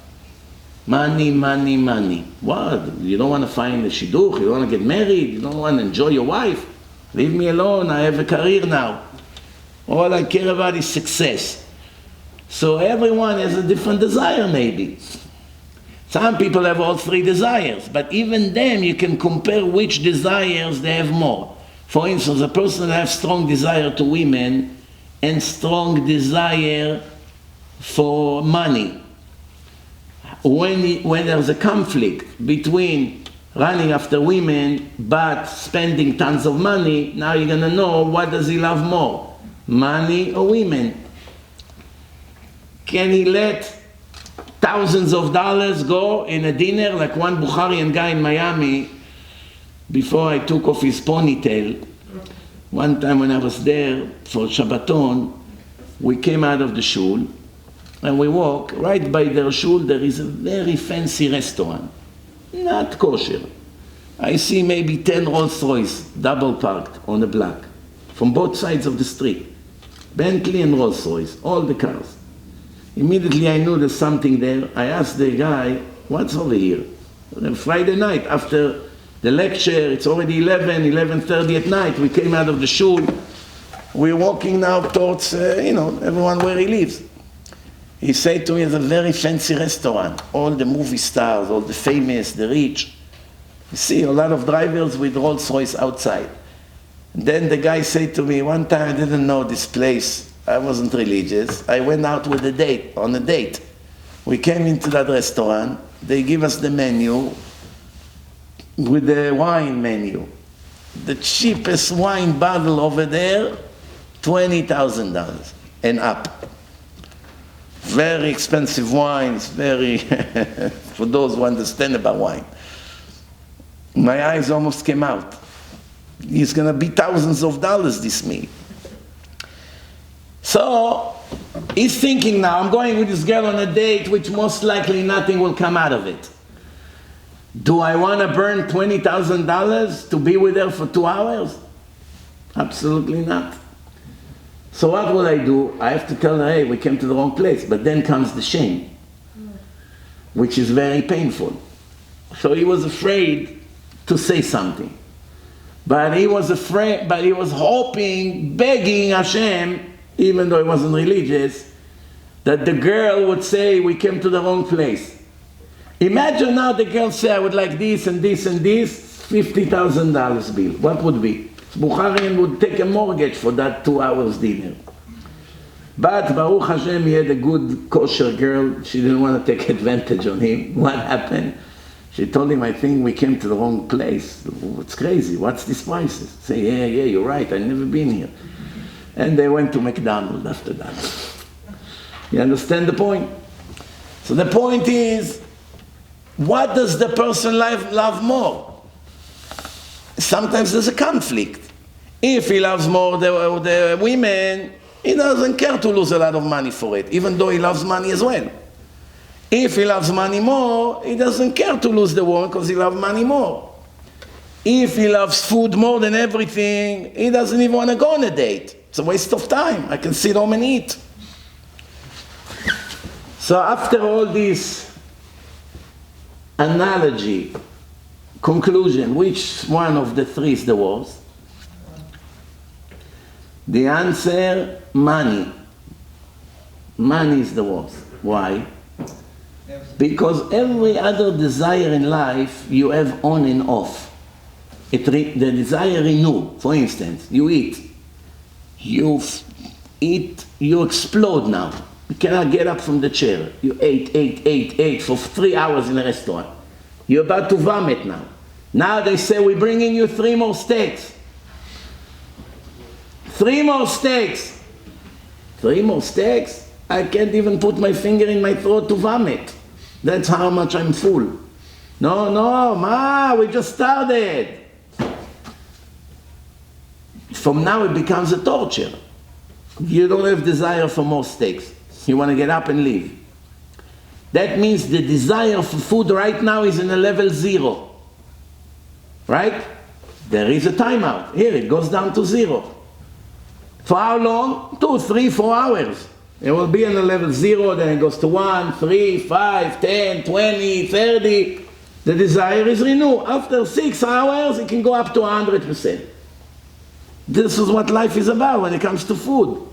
S1: Money, money, money. What? You don't want to find a shidduch? You don't want to get married? You don't want to enjoy your wife? Leave me alone. I have a career now. All I care about is success. So everyone has a different desire maybe. Some people have all 3 desires, but even them you can compare which desires they have more. For instance, a person that has strong desire to women and strong desire for money. When there's a conflict between running after women but spending tons of money, now you're going to know what does he love more, money or women. Can he let thousands of dollars go in a dinner like one Bukharian guy in Miami before I took off his ponytail? One time when I was there for Shabbaton, we came out of the shul and we walk right by their shul. There is a very fancy restaurant, not kosher. I see maybe 10 Rolls Royce double parked on the block from both sides of the street. Bentley and Rolls Royce, all the cars. Immediately I knew there's something there. I asked the guy, what's over here? Friday night after the lecture, it's already 11:30 at night. We came out of the shul. We're walking now towards, everyone where he lives. He said to me, it's a very fancy restaurant. All the movie stars, all the famous, the rich. You see a lot of drivers with Rolls Royce outside. And then the guy said to me, one time I didn't know this place. I wasn't religious. I went out on a date. We came into that restaurant. They give us the menu with the wine menu. The cheapest wine bottle over there, $20,000 and up. Very expensive wines, very, for those who understand about wine. My eyes almost came out. It's going to be thousands of dollars, this meal. So, he's thinking now, I'm going with this girl on a date, which most likely nothing will come out of it. Do I want to burn $20,000 to be with her for 2 hours? Absolutely not. So what will I do? I have to tell her, hey, we came to the wrong place. But then comes the shame, which is very painful. So he was afraid to say something. But he was hoping, begging Hashem, even though he wasn't religious, that the girl would say, we came to the wrong place. Imagine now the girl say, I would like this and this and this, $50,000 bill. What would be? Bukharian would take a mortgage for that 2 hours dinner. But Baruch Hashem, he had a good kosher girl. She didn't want to take advantage on him. What happened? She told him, I think we came to the wrong place. It's crazy. What's these prices? Say, yeah, you're right. I've never been here. And they went to McDonald's after that. You understand the point? So the point is, what does the person love more? Sometimes there's a conflict. If he loves more the women, he doesn't care to lose a lot of money for it, even though he loves money as well. If he loves money more, he doesn't care to lose the woman because he loves money more. If he loves food more than everything, he doesn't even want to go on a date. It's a waste of time. I can sit home and eat. So after all this analogy, conclusion, which one of the three is the worst? The answer, money. Money is the worst. Why? Because every other desire in life you have on and off. The desire renew. For instance, you eat. You explode now. You cannot get up from the chair. You ate for 3 hours in a restaurant. You're about to vomit now. Now they say, we're bringing you 3 more steaks. 3 more steaks. 3 more steaks? I can't even put my finger in my throat to vomit. That's how much I'm full. No, Ma, we just started. From now it becomes a torture. You don't have desire for more steaks. You want to get up and leave. That means the desire for food right now is in a level 0. Right? There is a timeout. Here it goes down to 0. For how long? 2, 3, 4 hours. It will be in a level 0, then it goes to 1, 3, 5, 10, 20, 30. The desire is renewed. After 6 hours, it can go up to 100%. This is what life is about when it comes to food.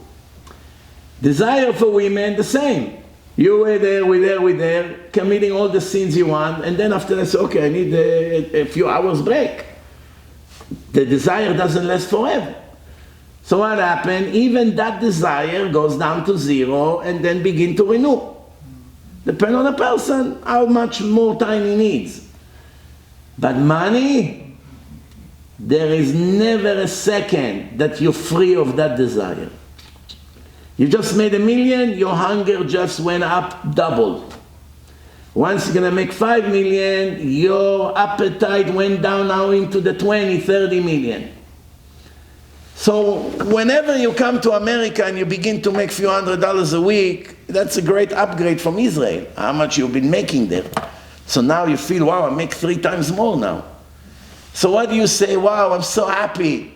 S1: Desire for women, the same. You were there, committing all the sins you want, and then after that, say, okay, I need a few hours break. The desire doesn't last forever. So what happened? Even that desire goes down to 0 and then begin to renew. Depends on the person, how much more time he needs. But money, there is never a second that you're free of that desire. You just made $1 million, your hunger just went up double. Once you're gonna make 5 million, your appetite went down now into the 20, 30 million. So whenever you come to America and you begin to make a few $100s a week, that's a great upgrade from Israel, how much you've been making there. So now you feel, wow, I make 3 times more now. So what do you say? Wow, I'm so happy.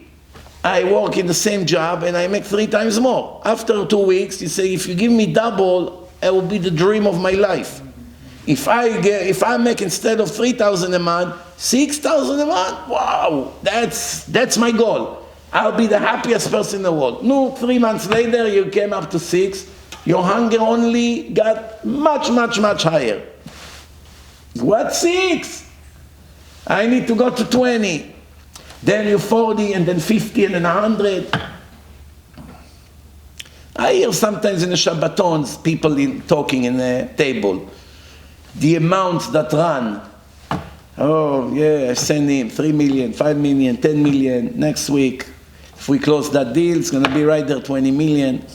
S1: I work in the same job and I make 3 times more. After 2 weeks, you say, if you give me double, it will be the dream of my life. If I make instead of 3,000 a month, 6,000 a month, wow, that's my goal. I'll be the happiest person in the world. No, 3 months later, you came up to 6. Your hunger only got much, much, much higher. What 6? I need to go to 20. Then you're 40, and then 50, and then 100. I hear sometimes in the Shabbatons, people talking in the table. The amounts that run. Oh, yeah, I send him 3 million, 5 million, 10 million next week. If we close that deal, it's going to be right there, 20 million.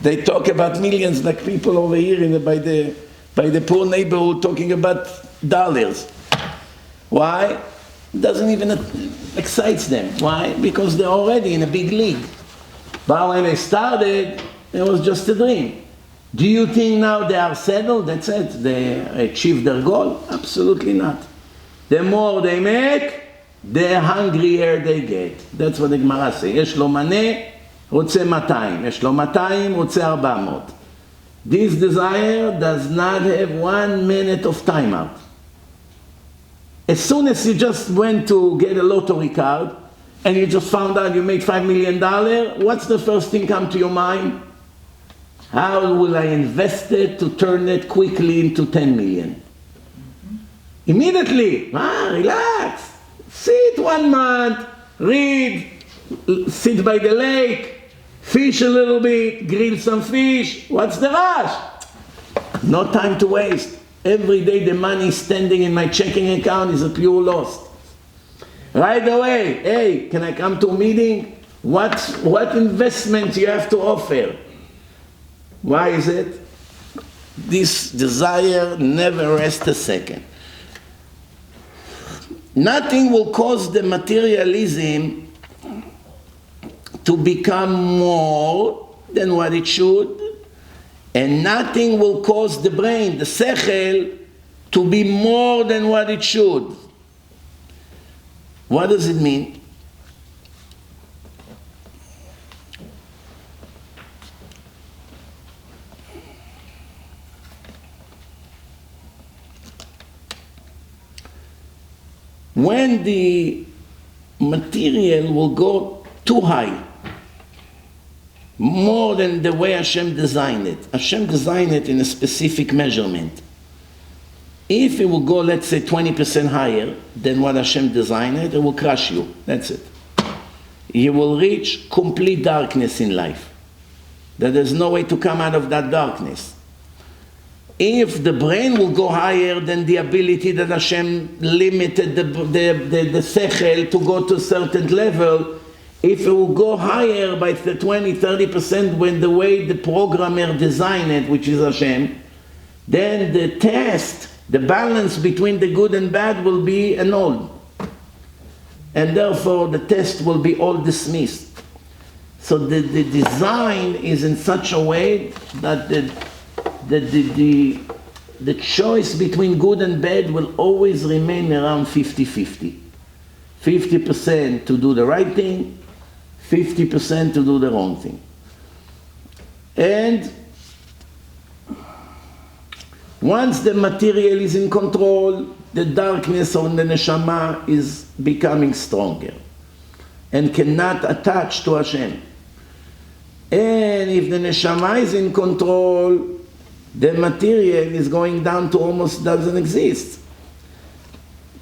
S1: They talk about millions like people over here by the poor neighborhood talking about dollars. Why? It doesn't even excite them. Why? Because they're already in a big league. But when they started, it was just a dream. Do you think now they are settled? That's it. They achieved their goal? Absolutely not. The more they make, the hungrier they get. That's what the Gemara says. יש לו מנה, רוצה 200. יש לו 200, רוצה 400. This desire does not have 1 minute of timeout. As soon as you just went to get a lottery card and you just found out you made $5 million, what's the first thing come to your mind? How will I invest it to turn it quickly into 10 million? Immediately, relax. Sit 1 month, read, sit by the lake, fish a little bit, grill some fish. What's the rush? No time to waste. Every day the money standing in my checking account is a pure loss. Right away, hey, can I come to a meeting? What investment you have to offer? Why is it? This desire never rests a second. Nothing will cause the materialism to become more than what it should, and nothing will cause the brain, the sechel, to be more than what it should. What does it mean? When the material will go too high. More than the way Hashem designed it. Hashem designed it in a specific measurement. If it will go, let's say, 20% higher than what Hashem designed it, it will crush you. That's it. You will reach complete darkness in life. That there's no way to come out of that darkness. If the brain will go higher than the ability that Hashem limited the sechel to go to a certain level, if it will go higher by 20-30% when the way the programmer designed it, which is Hashem, then the test, the balance between the good and bad will be annulled. And therefore the test will be all dismissed. So the design is in such a way that the choice between good and bad will always remain around 50-50. 50% to do the right thing, 50% to do the wrong thing. And once the material is in control, the darkness on the neshama is becoming stronger and cannot attach to Hashem. And if the neshama is in control, the material is going down to almost doesn't exist.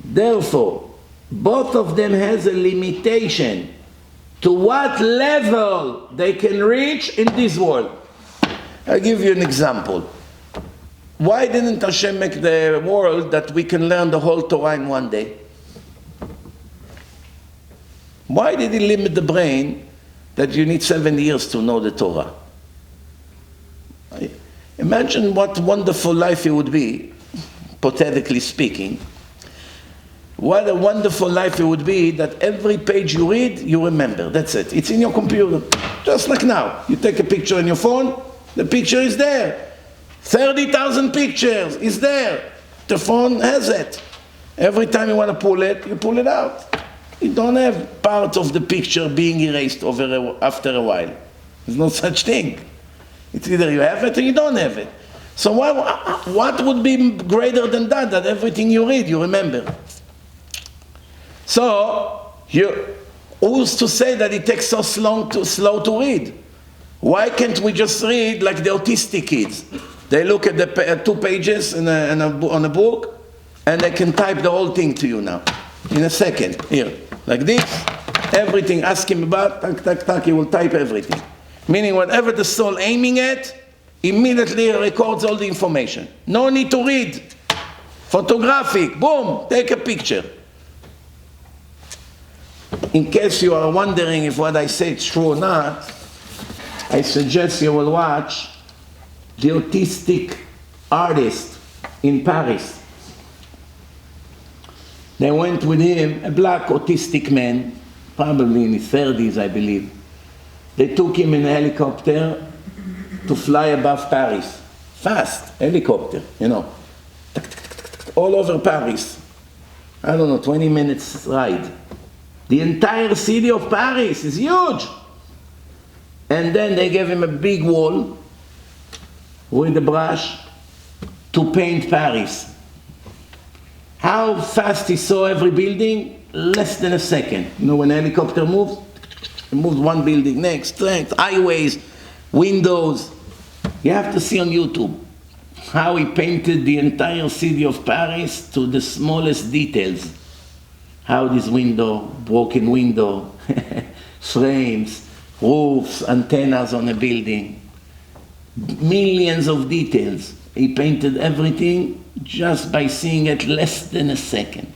S1: Therefore, both of them has a limitation to what level they can reach in this world. I'll give you an example. Why didn't Hashem make the world that we can learn the whole Torah in one day? Why did He limit the brain that you need 7 years to know the Torah? Imagine what wonderful life it would be, hypothetically speaking. What a wonderful life it would be that every page you read, you remember. That's it. It's in your computer. Just like now. You take a picture on your phone, the picture is there. 30,000 pictures is there. The phone has it. Every time you want to pull it, you pull it out. You don't have part of the picture being erased after a while. There's no such thing. It's either you have it or you don't have it. So what would be greater than that everything you read, you remember? So, who's to say that it takes so slow to read? Why can't we just read like the autistic kids? They look at the 2 pages on a book, and they can type the whole thing to you now, in a second. Here, like this, everything, ask him about, tak, tak, tak, he will type everything. Meaning whatever the soul aiming at, immediately records all the information. No need to read. Photographic, boom, take a picture. In case you are wondering if what I say is true or not, I suggest you will watch the autistic artist in Paris. They went with him, a black autistic man, probably in his 30s, I believe. They took him in a helicopter to fly above Paris. Fast, helicopter, you know. All over Paris. I don't know, 20 minutes ride. The entire city of Paris is huge. And then they gave him a big wall with a brush to paint Paris. How fast he saw every building? Less than a second. You know, when a helicopter moves, it moves one building next, highways, windows. You have to see on YouTube how he painted the entire city of Paris to the smallest details. How this window, broken window, frames, roofs, antennas on a building. Millions of details. He painted everything just by seeing it less than a second.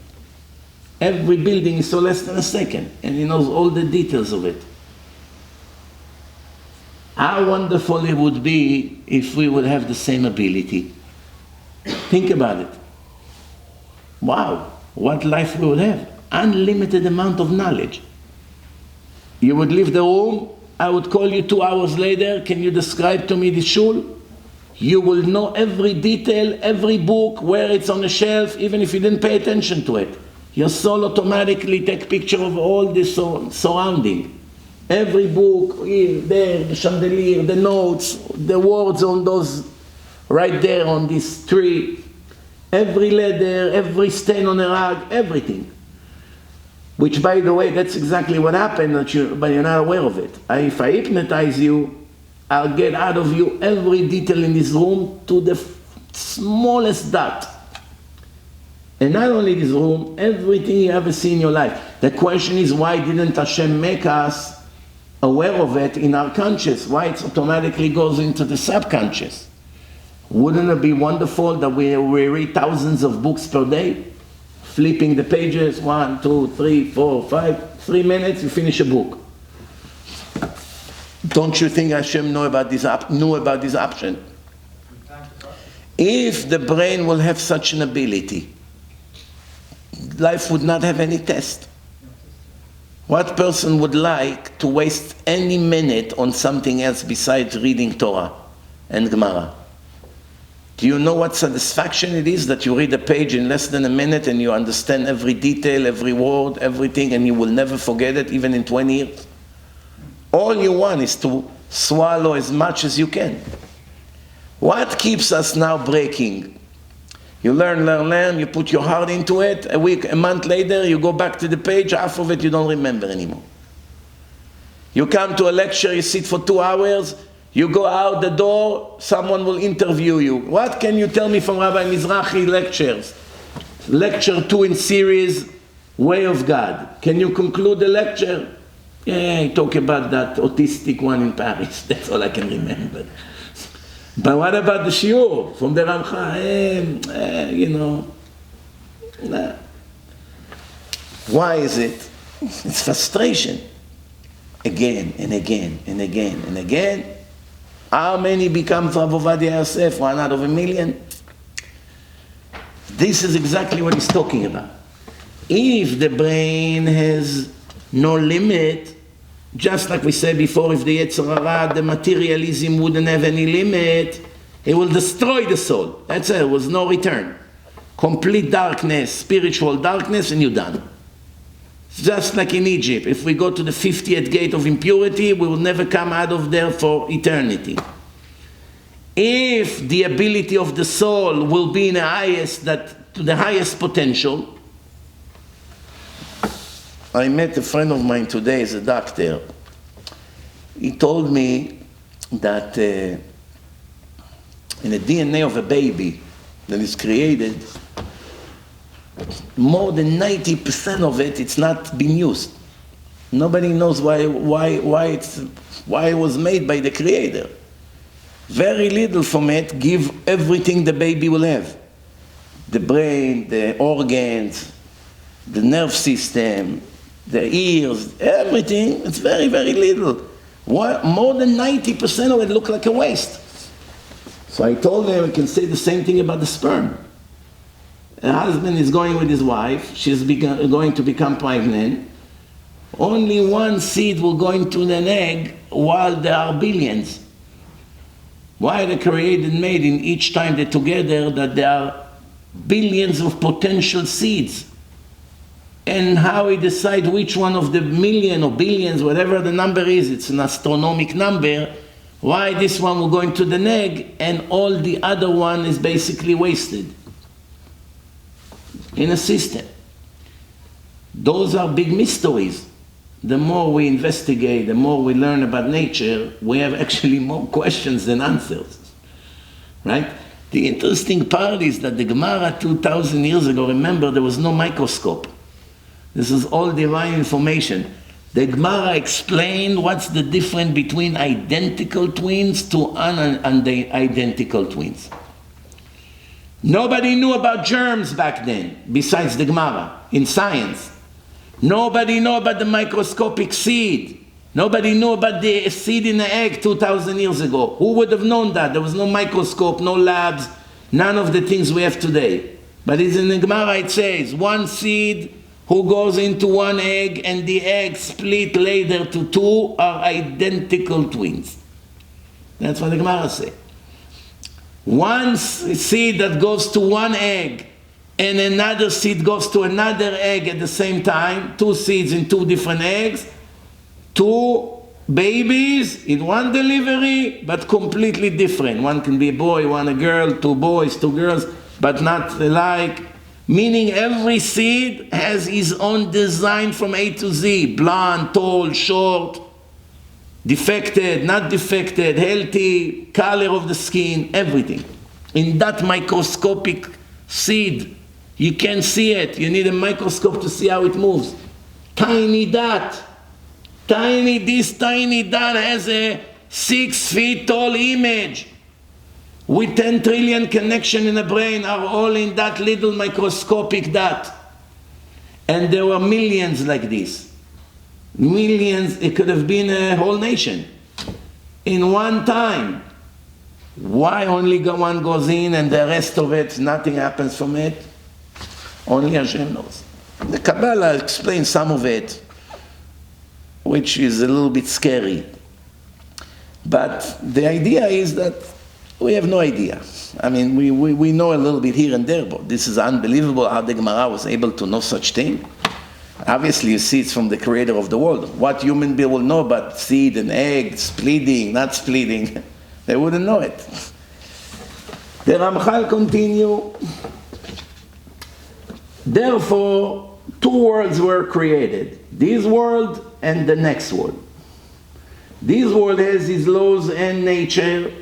S1: Every building is so less than a second, and he knows all the details of it. How wonderful it would be if we would have the same ability. Think about it. Wow, what life we would have. Unlimited amount of knowledge. You would leave the room, I would call you 2 hours later, can you describe to me the shul? You will know every detail, every book, where it's on the shelf, even if you didn't pay attention to it. Your soul automatically take picture of all the surrounding. Every book, here, there, the chandelier, the notes, the words on those, right there on this tree. Every letter, every stain on a rug, everything. Which, by the way, that's exactly what happened, but you're not aware of it. If I hypnotize you, I'll get out of you every detail in this room to the smallest dot. And not only this room, everything you ever see in your life. The question is, why didn't Hashem make us aware of it in our conscious? Why it automatically goes into the subconscious? Wouldn't it be wonderful that we read thousands of books per day? Flipping the pages, 1, 2, 3, 4, 5, 3 minutes, you finish a book. Don't you think Hashem knew about this option? If the brain will have such an ability, life would not have any test. What person would like to waste any minute on something else besides reading Torah and Gemara? Do you know what satisfaction it is that you read a page in less than a minute and you understand every detail, every word, everything, and you will never forget it even in 20 years? All you want is to swallow as much as you can. What keeps us now breaking? You learn, you put your heart into it, a month later you go back to the page, half of it you don't remember anymore. You come to a lecture, you sit for 2 hours, you go out the door, someone will interview you. What can you tell me from Rabbi Mizrachi lectures? Lecture 2 in series, Way of God. Can you conclude the lecture? Yeah, I talk about that autistic one in Paris. That's all I can remember. But what about the shiur from the Ramhal? Nah. Why is it? It's frustration. Again and again and again and again. How many become Rav Ovadia Yosef? 1 out of 1,000,000. This is exactly what he's talking about. If the brain has no limit, just like we said before, if the Yetzer Hara, the materialism wouldn't have any limit, it will destroy the soul. That's it, there was no return. Complete darkness, spiritual darkness, and you're done. Just like in Egypt, if we go to the 50th gate of impurity, we will never come out of there for eternity. If the ability of the soul will be in to the highest potential. I met a friend of mine today, he's a doctor. He told me that in the DNA of a baby that is created, more than 90% of it's not being used. Nobody knows why it was made by the Creator. Very little from it give everything the baby will have. The brain, the organs, the nerve system, the ears, everything, it's very, very little. More than 90% of it look like a waste. So I told him I can say the same thing about the sperm. A husband is going with his wife, she's going to become pregnant. Only one seed will go into an egg while there are billions. Why the created made in each time they're together that there are billions of potential seeds? And how he decides which one of the million or billions, whatever the number is, it's an astronomical number, why this one will go into the egg and all the other one is basically wasted in a system. Those are big mysteries. The more we investigate, the more we learn about nature, we have actually more questions than answers, right? The interesting part is that the Gemara 2,000 years ago, remember, there was no microscope. This is all divine information. The Gemara explained what's the difference between identical twins to unidentical twins. Nobody knew about germs back then, besides the Gemara, in science. Nobody knew about the microscopic seed. Nobody knew about the seed in the egg 2,000 years ago. Who would have known that? There was no microscope, no labs, none of the things we have today. But it's in the Gemara, it says, one seed who goes into one egg and the egg split later to two are identical twins. That's what the Gemara says. One seed that goes to one egg and another seed goes to another egg at the same time, 2 seeds in 2 different eggs, 2 babies in one delivery, but completely different. One can be a boy, one a girl, 2 boys, 2 girls, but not alike. Meaning every seed has his own design from A to Z. Blonde, tall, short, defected, not defected, healthy, color of the skin, everything. In that microscopic seed, you can't see it. You need a microscope to see how it moves. Tiny dot. This tiny dot has a 6 feet tall image with 10 trillion connections in the brain are all in that little microscopic dot. And there were millions like this. Millions, it could have been a whole nation. In one time. Why only one goes in and the rest of it, nothing happens from it? Only Hashem knows. The Kabbalah explains some of it, which is a little bit scary. But the idea is that we have no idea. I mean, we know a little bit here and there, but this is unbelievable how the Gemara was able to know such thing. Obviously, you see it's from the creator of the world. What human being will know about seed and egg, splitting, not splitting? They wouldn't know it. The Ramhal continue. Therefore, 2 worlds were created. This world and the next world. This world has its laws and nature,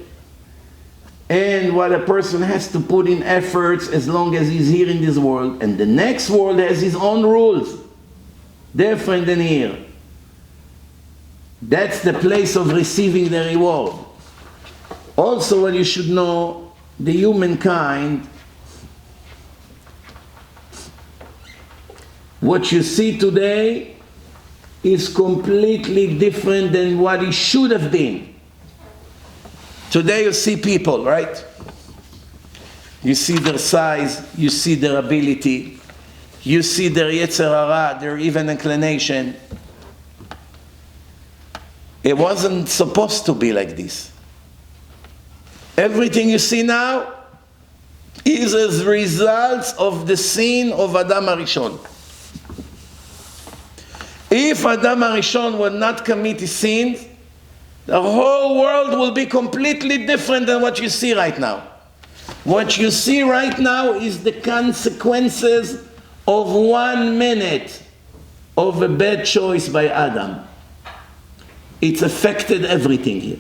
S1: and what a person has to put in efforts as long as he's here in this world. And the next world has its own rules, different than here. That's the place of receiving the reward. Also, what you should know, the humankind, what you see today is completely different than what it should have been. Today you see people, right? You see their size, you see their ability, you see their yetzer hara, their even inclination. It wasn't supposed to be like this. Everything you see now is as results of the sin of Adam HaRishon. If Adam HaRishon would not commit his sins, the whole world will be completely different than what you see right now. What you see right now is the consequences of 1 minute of a bad choice by Adam. It's affected everything here.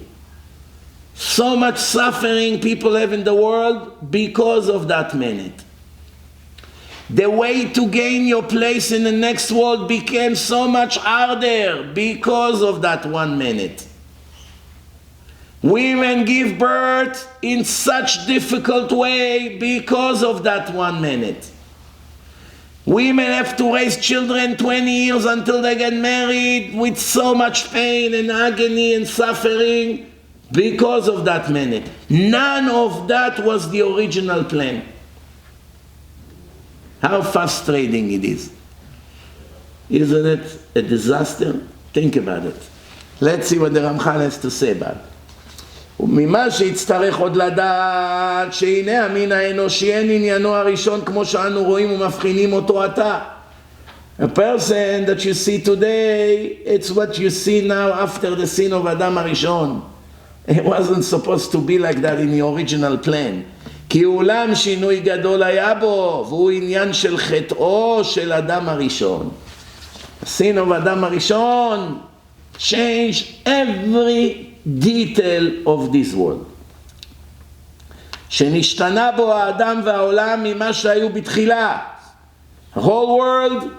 S1: So much suffering people have in the world because of that minute. The way to gain your place in the next world became so much harder because of that 1 minute. Women give birth in such difficult way because of that 1 minute. Women have to raise children 20 years until they get married with so much pain and agony and suffering because of that minute. None of that was the original plan. How frustrating it is. Isn't it a disaster? Think about it. Let's see what the Ramhal has to say about it. וממה שיצטרך עוד לדעת שהנה המין האנושי אין עניינו הראשון כמו שאנו רואים ומבחינים אותו עתה. A person that you see today, it's what you see now after the sin of Adam HaRishon. It wasn't supposed to be like that in the original plan. כי אולם שינוי גדול היה בו, והוא עניין של חטאו של אדם הראשון. The sin of Adam HaRishon changed every detail of this world. שנשתנה בו האדם והעולם ממה שהיו בתחילה. The whole world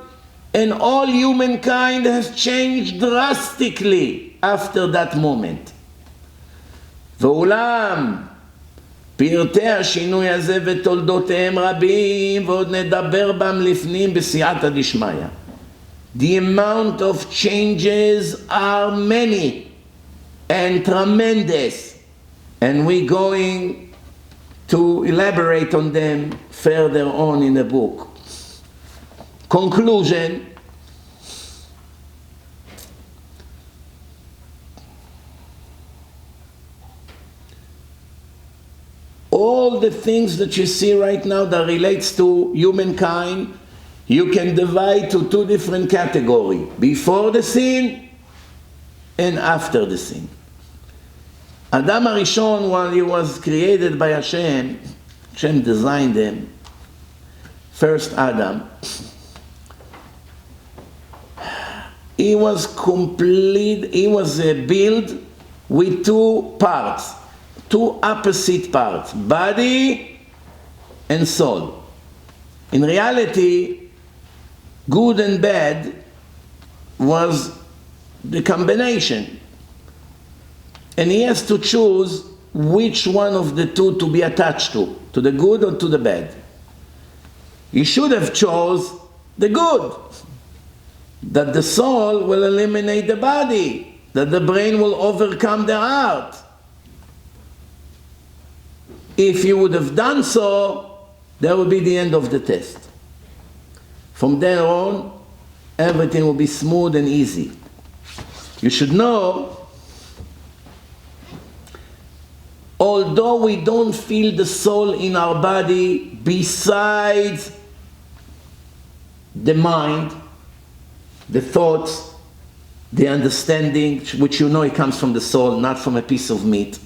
S1: and all humankind has changed drastically after that moment. ואולם פרטי השינוי הזה ותולדותיהם רבים ועוד נדבר בם לפנים בסייעתא דשמיא. The amount of changes are many and tremendous, and we're going to elaborate on them further on in the book. Conclusion. All the things that you see right now that relates to humankind, you can divide to 2 different categories. Before the sin and after the sin. Adam HaRishon, while he was created by Hashem, Hashem designed him. first Adam, he was built with two parts, two opposite parts, body and soul. In reality, good and bad was the combination. And he has to choose which one of the two to be attached to the good or to the bad. He should have chose the good, that the soul will eliminate the body, that the brain will overcome the heart. If you would have done so, that would be the end of the test. From there on, everything will be smooth and easy. You should know, although we don't feel the soul in our body besides the mind, the thoughts, the understanding, which you know it comes from the soul, not from a piece of meat.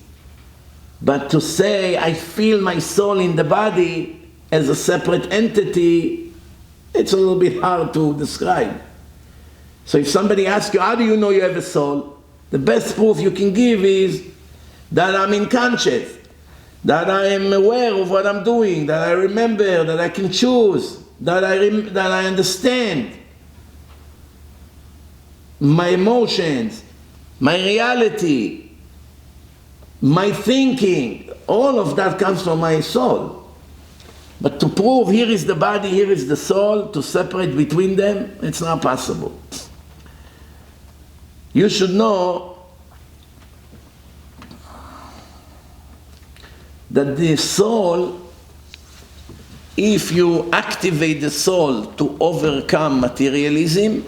S1: But to say, I feel my soul in the body as a separate entity, it's a little bit hard to describe. So if somebody asks you, how do you know you have a soul? The best proof you can give is that I'm unconscious, that I am aware of what I'm doing, that I remember, that I can choose, that I understand my emotions, my reality, my thinking, all of that comes from my soul. But to prove here is the body, here is the soul, to separate between them, it's not possible. You should know that the soul, if you activate the soul to overcome materialism,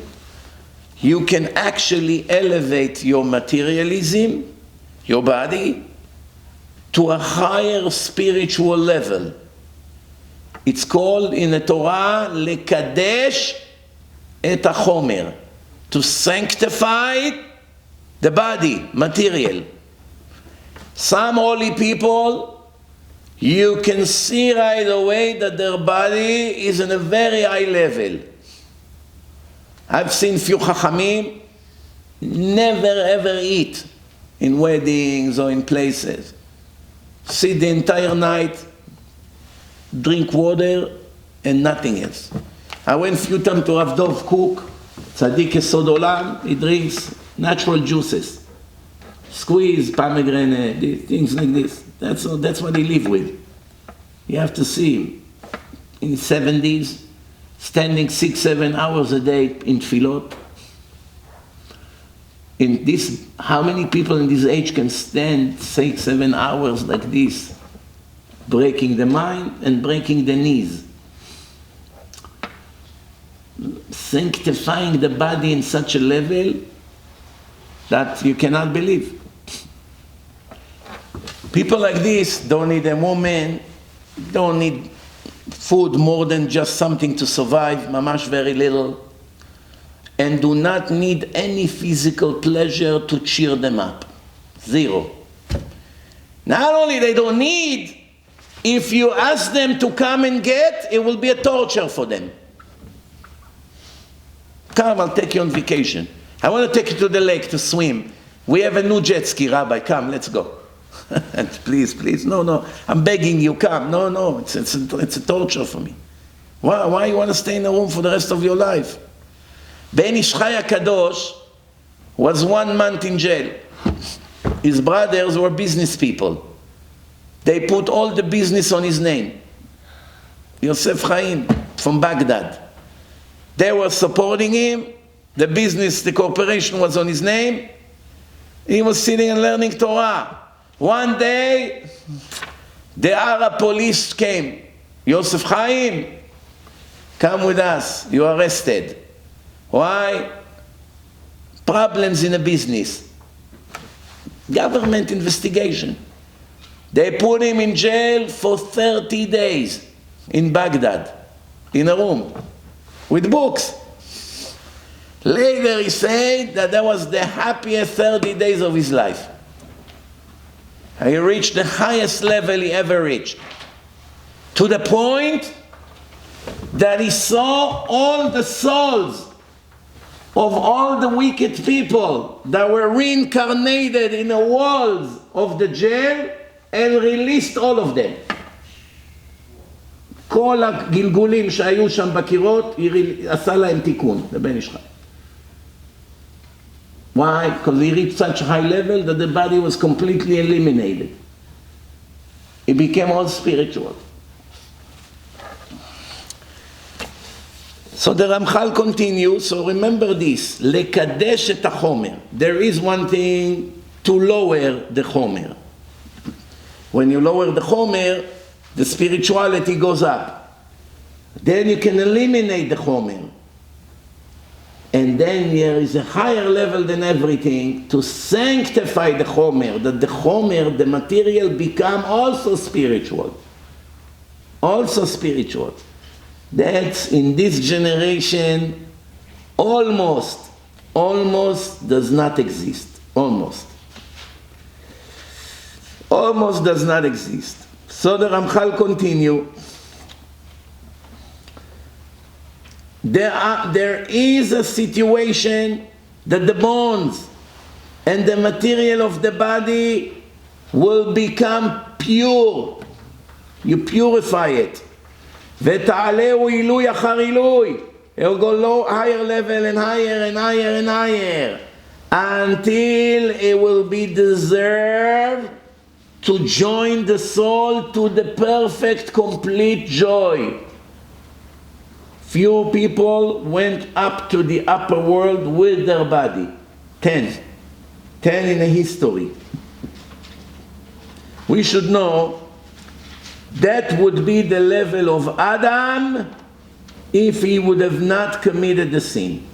S1: you can actually elevate your materialism, your body, to a higher spiritual level. It's called in the Torah, lekadesh et hachomer, to sanctify the body, material. Some holy people, you can see right away that their body is in a very high level. I've seen few chachamim never ever eat in weddings or in places. Sit the entire night, drink water and nothing else. I went few times to Rav Dov Cook, Tzaddik Yesod Olam, he drinks natural juices. Squeeze, pomegranate, things like this. That's what he live with. You have to see him in his 70s, standing 6-7 hours a day in tefillot. In this, how many people in this age can stand 6-7 hours like this, breaking the mind and breaking the knees, sanctifying the body in such a level that you cannot believe. People like this don't need a woman, don't need food more than just something to survive, mamash very little, and do not need any physical pleasure to cheer them up. Zero. Not only they don't need, if you ask them to come and get, it will be a torture for them. Come, I'll take you on vacation. I want to take you to the lake to swim. We have a new jet ski, Rabbi, come, let's go. Please, no, I'm begging you, come. No, it's a torture for me. Why you want to stay in a room for the rest of your life? Ben Ish Chai HaKadosh was 1 month in jail. His brothers were business people. They put all the business on his name. Yosef Chaim from Baghdad. They were supporting him. The business, the corporation was on his name. He was sitting and learning Torah. One day, the Arab police came. Yosef Chaim, come with us. You are arrested. Why? Problems in the business. Government investigation. They put him in jail for 30 days in Baghdad, in a room, with books. Later he said that was the happiest 30 days of his life. He reached the highest level he ever reached. To the point that he saw all the souls of all the wicked people that were reincarnated in the walls of the jail and released all of them. כל הגלגולים שהיו שם בקירות, עשה להם תיקון, לבן איש חי. Why? Because he reached such a high level that the body was completely eliminated. It became all spiritual. So the Ramhal continues, so remember this, לקדש את החומר. There is one thing to lower the chomer. When you lower the chomer, the spirituality goes up. Then you can eliminate the chomer. And then there is a higher level than everything to sanctify the chomer, that the chomer, the material, become also spiritual. Also spiritual. That's in this generation almost does not exist. Almost does not exist. So the Ramhal continue. There is a situation that the bones and the material of the body will become pure. You purify it. ותעלהו עילוי אחר עילוי. It will go low, higher level and higher and higher and higher until it will be deserved to join the soul to the perfect, complete joy. Few people went up to the upper world with their body. 10 in a history. We should know that would be the level of Adam if he would have not committed the sin.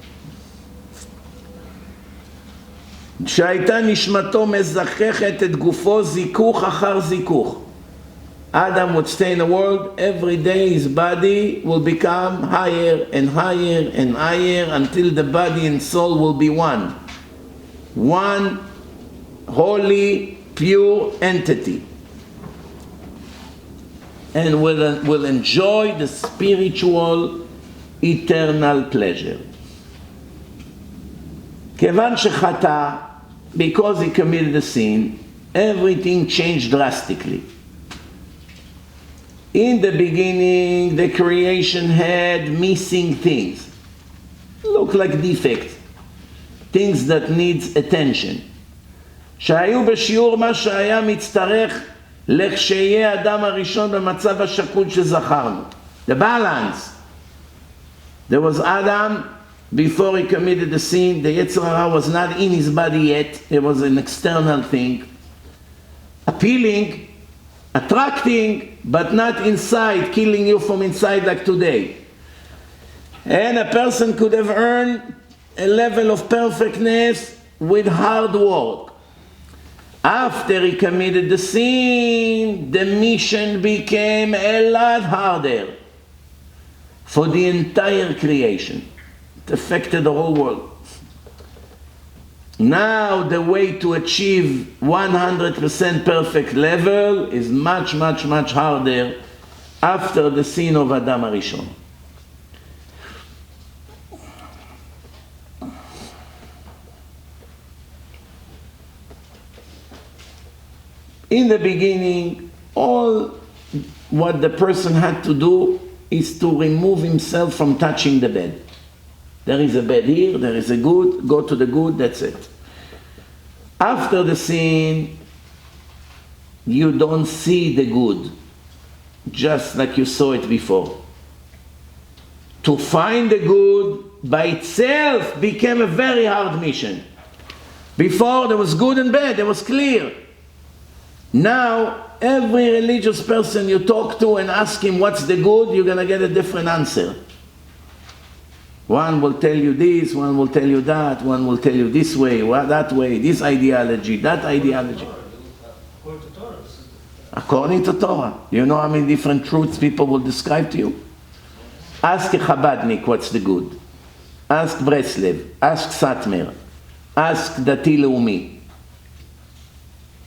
S1: שהייתה נשמתו מזככת את גופו זיכוך אחר זיכוך. Adam would stay in the world, every day his body will become higher and higher and higher until the body and soul will be one. One holy, pure entity. And will enjoy the spiritual, eternal pleasure. כיוון שחטא, because he committed a sin, everything changed drastically. In the beginning, the creation had missing things. Look like defects. Things that needs attention. שהיו בשיעור מה שהיה מצטרך לכשיהיה האדם הראשון במצב השקול שזכרנו. The balance. There was Adam before he committed the sin. The Yetzer Hara was not in his body yet. It was an external thing. Appealing, attracting, but not inside, killing you from inside like today. And a person could have earned a level of perfectness with hard work. After he committed the sin, the mission became a lot harder for the entire creation. It affected the whole world. Now the way to achieve 100% perfect level is much, much, much harder after the sin of Adam HaRishon. In the beginning, all what the person had to do is to remove himself from touching the bed. There is a bed here, there is a good, go to the good, that's it. After the sin, you don't see the good, just like you saw it before. To find the good by itself became a very hard mission. Before there was good and bad, it was clear. Now, every religious person you talk to and ask him what's the good, you're going to get a different answer. One will tell you this, one will tell you that, one will tell you this way, that way, this ideology, that ideology. According to Torah. You know how many different truths people will describe to you? Ask a Chabadnik what's the good. Ask Breslev, ask Satmer, ask Dati Leumi.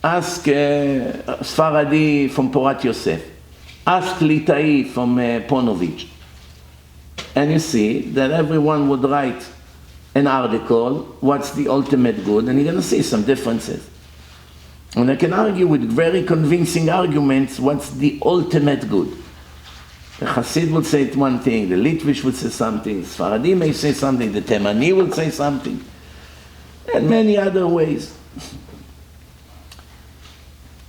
S1: Ask Sfaradi from Porat Yosef. Ask Litai from Ponovich. and you see that everyone would write an article, what's the ultimate good, and you're going to see some differences. And I can argue with very convincing arguments what's the ultimate good. The Hasid would say one thing, the Litvish would say something, the Sfaradi may say something, the Temani would say something, and many other ways.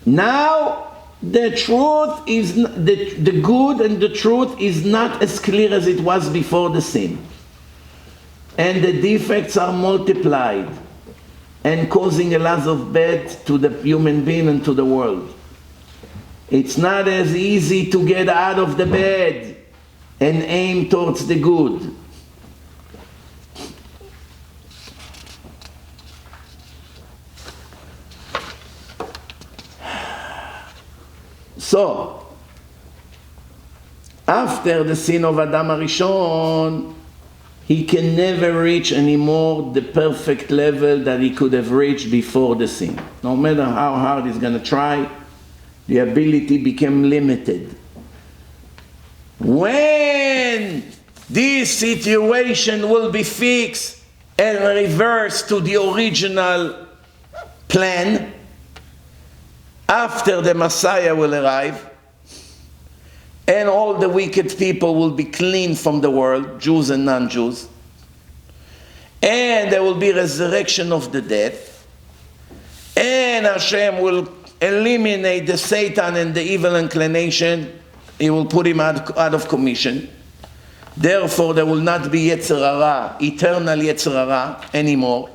S1: Now, the truth is, the good and the truth is not as clear as it was before the sin. And the defects are multiplied and causing a lot of bad to the human being and to the world. It's not as easy to get out of the bed and aim towards the good. So, after the sin of Adam HaRishon, he can never reach anymore the perfect level that he could have reached before the sin. No matter how hard he's going to try, the ability became limited. When this situation will be fixed and reversed to the original plan, after the Messiah will arrive, and all the wicked people will be cleaned from the world, Jews and non-Jews, and there will be resurrection of the dead, and Hashem will eliminate the Satan and the evil inclination. He will put him out of commission. Therefore, there will not be Yetzer Hara, eternal Yetzer Hara anymore,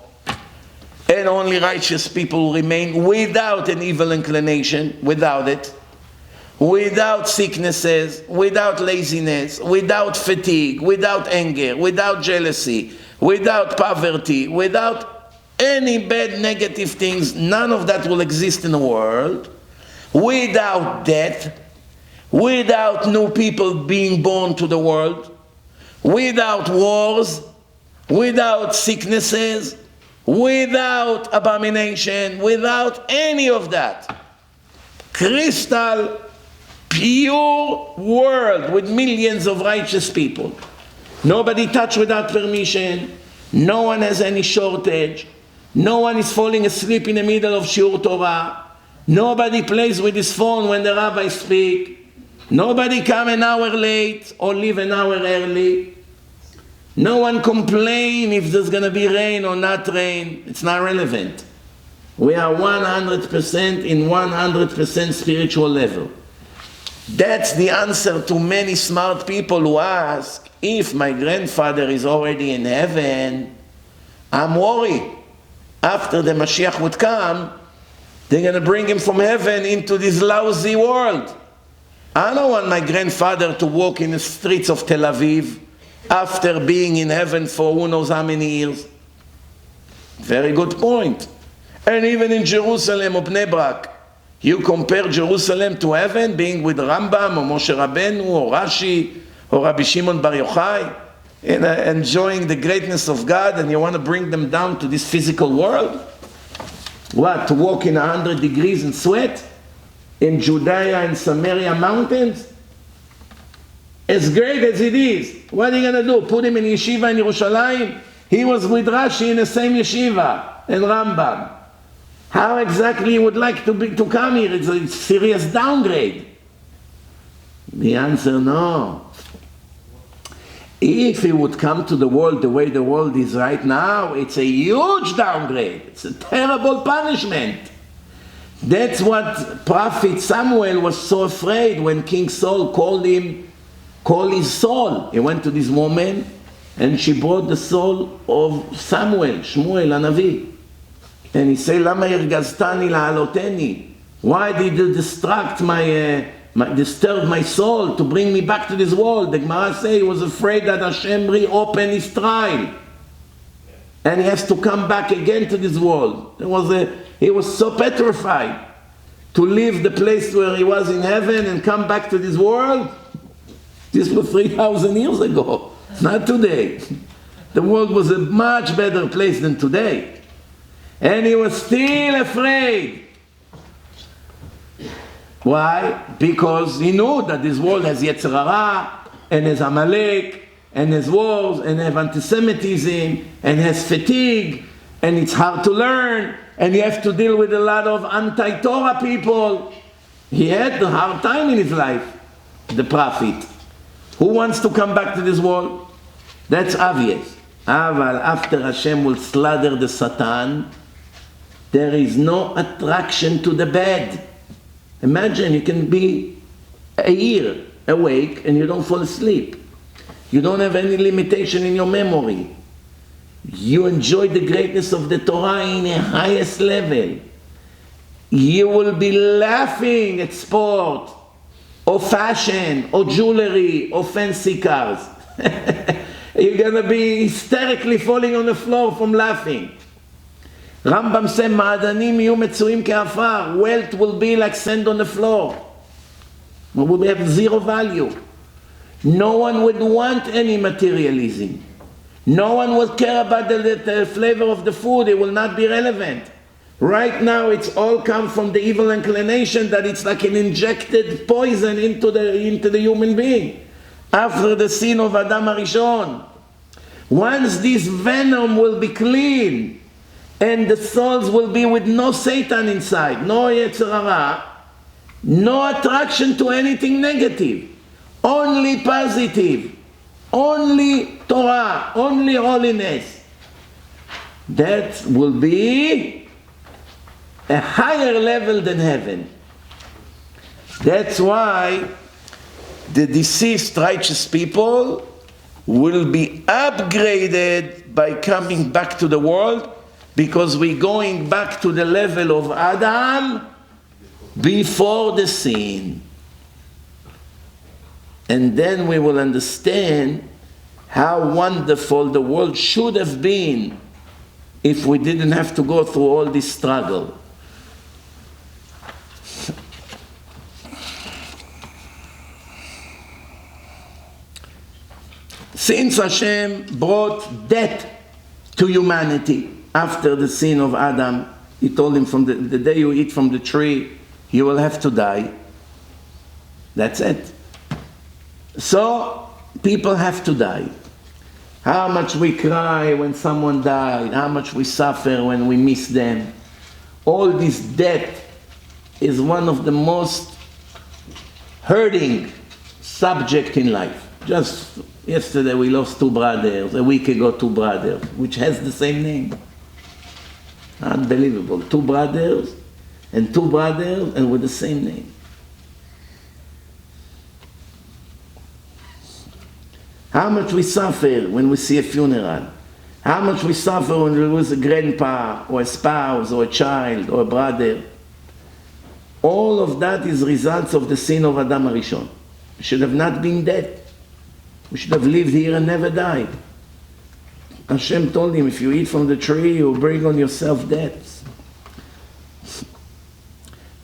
S1: and only righteous people will remain without an evil inclination, without it, without sicknesses, without laziness, without fatigue, without anger, without jealousy, without poverty, without any bad negative things. None of that will exist in the world. Without death, without new people being born to the world, without wars, without sicknesses, without abomination, without any of that. Crystal pure world with millions of righteous people. Nobody touched without permission. No one has any shortage. No one is falling asleep in the middle of Shiur Torah. Nobody plays with his phone when the rabbi speaks. Nobody come an hour late or leave an hour early. No one complain if there's going to be rain or not rain. It's not relevant. We are 100% in 100% spiritual level. That's the answer to many smart people who ask, if my grandfather is already in heaven, I'm worried. After the Moshiach would come, they're going to bring him from heaven into this lousy world. I don't want my grandfather to walk in the streets of Tel Aviv after being in heaven for who knows how many years. Very good point. And even in Jerusalem or Bnei Brak, you compare Jerusalem to heaven, being with Rambam or Moshe Rabbeinu or Rashi or Rabbi Shimon Bar Yochai, and enjoying the greatness of God, and you want to bring them down to this physical world? What, to walk in 100 degrees and sweat in Judea and Samaria mountains? As great as it is, what are you going to do? Put him in yeshiva in Yerushalayim? He was with Rashi in the same yeshiva and Rambam. How exactly you would like to come here? It's a serious downgrade. The answer, no. If he would come to the world the way the world is right now, it's a huge downgrade. It's a terrible punishment. That's what Prophet Samuel was so afraid when King Saul called his soul. He went to this woman and she brought the soul of Samuel, Shmuel Hanavi. And he said, Lama irgaztani la'aloteni? Why did you disturb my soul to bring me back to this world? The Gemara says he was afraid that Hashem reopened his trial. And he has to come back again to this world. He was so petrified to leave the place where he was in heaven and come back to this world. This was 3,000 years ago, not today. The world was a much better place than today. And he was still afraid. Why? Because he knew that this world has Yetzer Hara and has Amalek and has wars, and have anti-Semitism, and has fatigue, and it's hard to learn, and you have to deal with a lot of anti-Torah people. He had a hard time in his life, the prophet. Who wants to come back to this world? That's obvious. But after Hashem will slaughter the Satan, there is no attraction to the bed. Imagine you can be a year awake and you don't fall asleep. You don't have any limitation in your memory. You enjoy the greatness of the Torah in a highest level. You will be laughing at sport, or fashion, or jewelry, or fancy cars. You're going to be hysterically falling on the floor from laughing. Rambam said, "Ma'adanim yiyu metzuim ke'afar." Wealth will be like sand on the floor. We will have zero value. No one would want any materialism. No one will care about the flavor of the food. It will not be relevant. Right now, it's all come from the evil inclination that it's like an injected poison into the human being. After the sin of Adam HaRishon. Once this venom will be clean, and the souls will be with no Satan inside, no Yetzer Hara, no attraction to anything negative, only positive, only Torah, only holiness. That will be a higher level than heaven. That's why the deceased righteous people will be upgraded by coming back to the world, because we're going back to the level of Adam before the sin. And then we will understand how wonderful the world should have been if we didn't have to go through all this struggle. Since Hashem brought death to humanity after the sin of Adam, He told him, from the day you eat from the tree, you will have to die. That's it. So, people have to die. How much we cry when someone died, how much we suffer when we miss them. All this death is one of the most hurting subject in life. Just yesterday we lost two brothers, a week ago two brothers, which has the same name. Unbelievable. Two brothers and with the same name. How much we suffer when we see a funeral. How much we suffer when we lose a grandpa or a spouse or a child or a brother. All of that is results of the sin of Adam HaRishon. We should have not been dead. We should have lived here and never died. Hashem told him, if you eat from the tree, you bring on yourself death.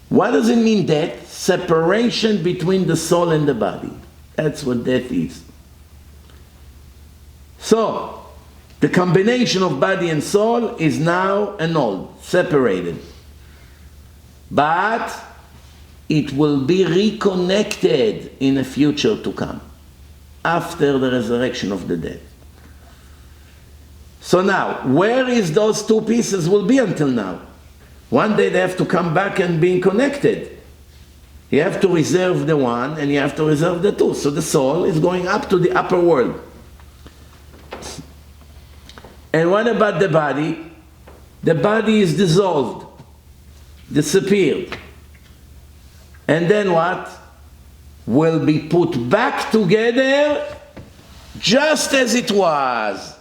S1: What does it mean, death? Separation between the soul and the body. That's what death is. So, the combination of body and soul is now annulled, separated. But it will be reconnected in a future to come, after the resurrection of the dead. So now, where is those two pieces will be until now? One day they have to come back and be connected. You have to reserve the one and you have to reserve the two. So the soul is going up to the upper world. And what about the body? The body is dissolved, disappeared. And then what? Will be put back together just as it was.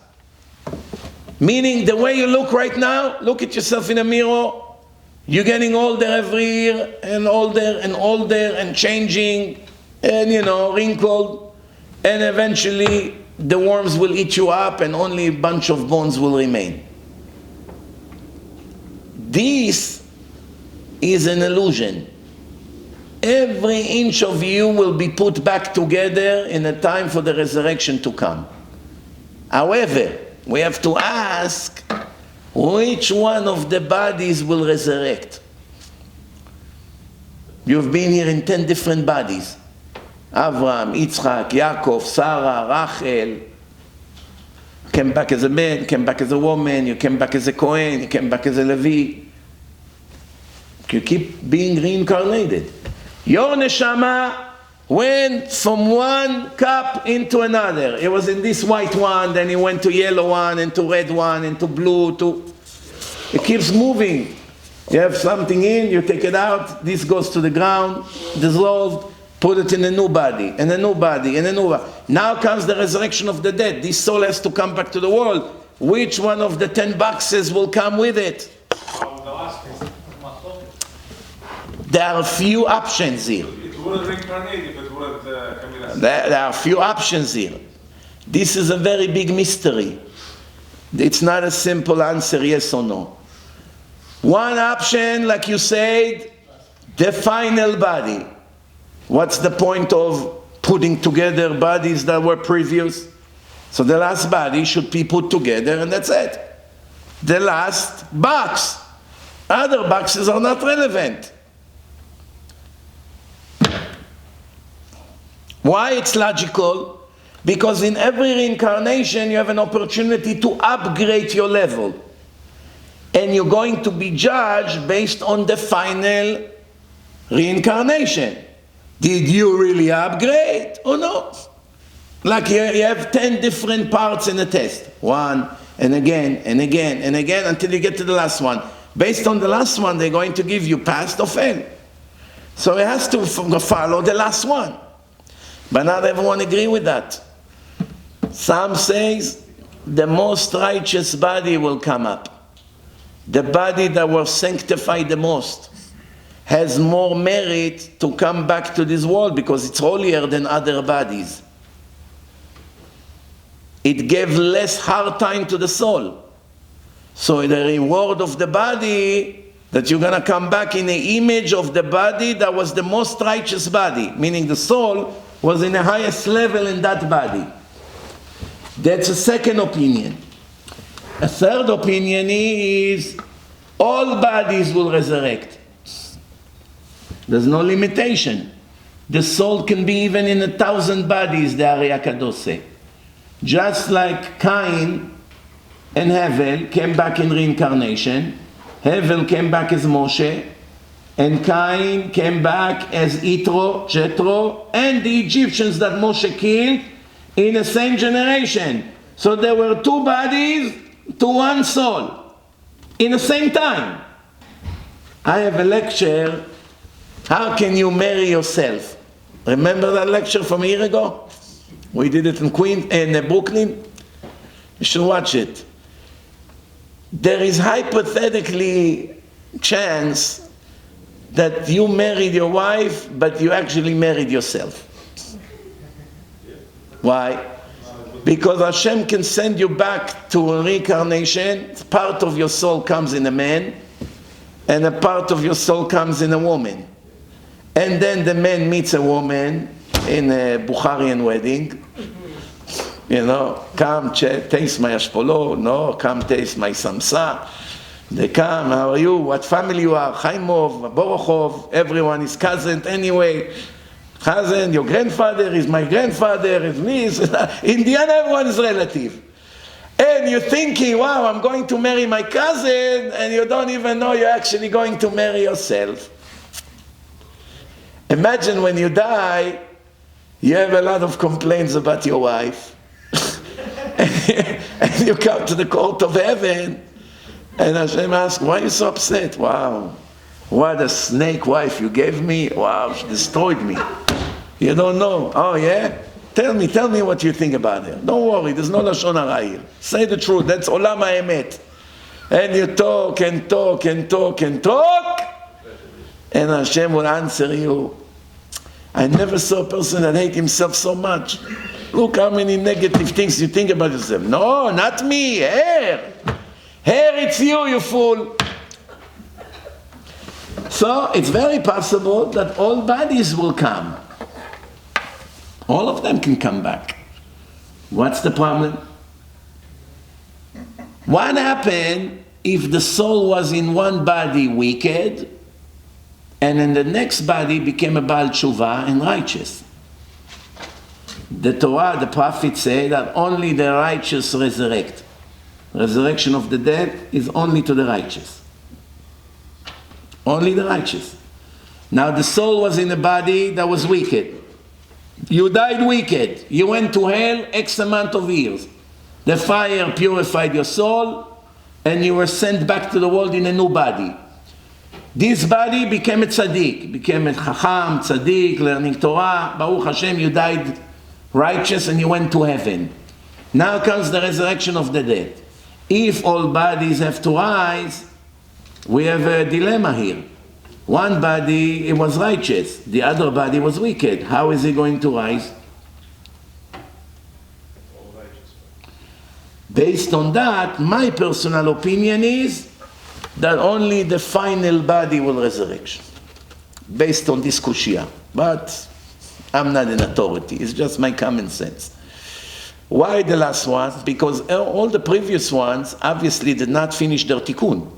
S1: Meaning the way you look right now, look at yourself in a mirror, you're getting older every year, and older and older and changing, and wrinkled, and eventually the worms will eat you up and only a bunch of bones will remain. This is an illusion. Every inch of you will be put back together in a time for the resurrection to come. However, we have to ask, which one of the bodies will resurrect? You've been here in 10 different bodies. Avraham, Yitzchak, Yaakov, Sarah, Rachel, came back as a man, you came back as a woman, you came back as a Kohen, you came back as a Levi. You keep being reincarnated. Your neshama went from one cup into another. It was in this white one, then it went to yellow one, into red one, into blue, it keeps moving. You have something in, you take it out, this goes to the ground, dissolved, put it in a new body, and a new body, and a new body. Now comes the resurrection of the dead. This soul has to come back to the world. Which one of the 10 boxes will come with it? There are a few options here.
S2: It wouldn't reincarnate if it wouldn't come in.
S1: There are a few options here. This is a very big mystery. It's not a simple answer, yes or no. One option, like you said, the final body. What's the point of putting together bodies that were previous? So the last body should be put together and that's it. The last box. Other boxes are not relevant. Why it's logical? Because in every reincarnation you have an opportunity to upgrade your level. And you're going to be judged based on the final reincarnation. Did you really upgrade or not? Like you have 10 different parts in a test. One, and again, and again, and again, until you get to the last one. Based on the last one, they're going to give you passed or fail. So it has to follow the last one. But not everyone agree with that. Some says the most righteous body will come up. The body that was sanctified the most has more merit to come back to this world because it's holier than other bodies. It gave less hard time to the soul. So the reward of the body, that you're going to come back in the image of the body that was the most righteous body, meaning the soul was in the highest level in that body. That's a second opinion. A third opinion is all bodies will resurrect. There's no limitation. The soul can be even in 1,000 bodies, the Ari HaKadosh. Just like Cain and Hevel came back in reincarnation, Hevel came back as Moshe, and Cain came back as Yitro, Jethro, and the Egyptians that Moshe killed in the same generation. So there were 2 bodies to 1 soul in the same time. I have a lecture, how can you marry yourself? Remember that lecture from a year ago? We did it in Brooklyn. You should watch it. There is hypothetically chance that you married your wife, but you actually married yourself. Why? Because Hashem can send you back to a reincarnation. Part of your soul comes in a man, and a part of your soul comes in a woman. And then the man meets a woman in a Bukharian wedding. You know, come taste my ashpolo. No, come taste my samsa. They come, how are you? What family you are? Chaimov, Borochov, everyone is cousin anyway. Cousin, your grandfather is my grandfather, is me. In the end, everyone is relative. And you're thinking, wow, I'm going to marry my cousin, and you don't even know you're actually going to marry yourself. Imagine when you die, you have a lot of complaints about your wife. And you come to the court of heaven, and Hashem asks, why are you so upset? Wow, what a snake wife you gave me. Wow, she destroyed me. You don't know. Oh yeah? Tell me what you think about her. Don't worry, there's no Lashon Hara here. Say the truth, that's Olam HaEmet. And you talk and talk and talk and talk, and Hashem will answer you. I never saw a person that hates himself so much. Look how many negative things you think about yourself. No, not me, her. Her, it's you, you fool. So it's very possible that all bodies will come. All of them can come back. What's the problem? What happened if the soul was in one body wicked, and in the next body became a Baal Tshuva and righteous? the Torah, the prophets say that only the righteous resurrect. Resurrection of the dead is only to the righteous. Only the righteous. Now the soul was in a body that was wicked. You died wicked. You went to hell X amount of years. The fire purified your soul, and you were sent back to the world in a new body. This body became a tzaddik, became a chacham, tzaddik, learning Torah. Baruch Hashem, you died righteous and you went to heaven. Now comes the resurrection of the dead. If all bodies have to rise, we have a dilemma here. One body, it was righteous. The other body was wicked. How is he going to rise? Based on that, my personal opinion is that only the final body will resurrect. Based on this kushia. But I'm not an authority. It's just my common sense. Why the last ones? Because all the previous ones obviously did not finish their tikkun.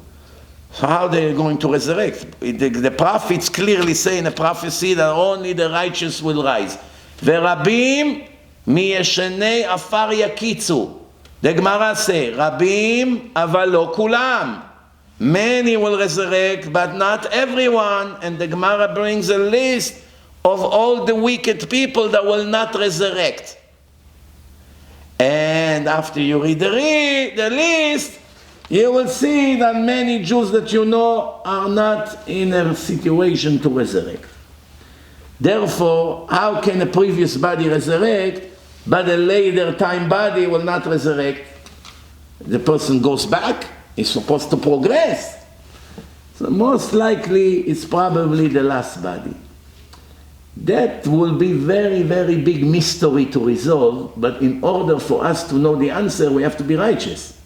S1: So how they are going to resurrect? The prophets clearly say in a prophecy that only the righteous will rise. Verabim miyeshenei afar yakitzu. The Gemara say, Rabim aval lo kulam. Many will resurrect, but not everyone. And the Gemara brings a list of all the wicked people that will not resurrect. And after you read the list, you will see that many Jews that you know are not in a situation to resurrect. Therefore, how can a previous body resurrect, but a later time body will not resurrect? The person goes back, is supposed to progress. So most likely it's probably the last body. That will be very, very big mystery to resolve, but in order for us to know the answer, we have to be righteous.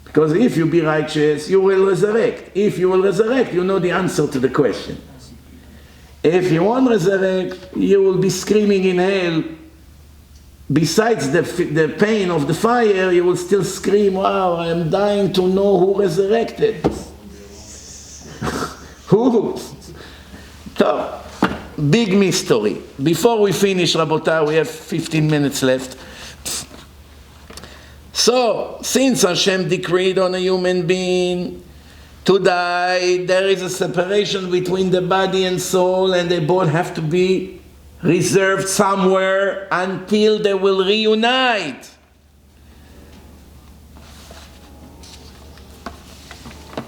S1: Because if you be righteous, you will resurrect. If you will resurrect, you know the answer to the question. If you won't resurrect, you will be screaming in hell. Besides the pain of the fire, you will still scream, wow, I am dying to know who resurrected. Who? So, big mystery. Before we finish, Rabotai, we have 15 minutes left. So, since Hashem decreed on a human being to die, there is a separation between the body and soul, and they both have to be reserved somewhere until they will reunite.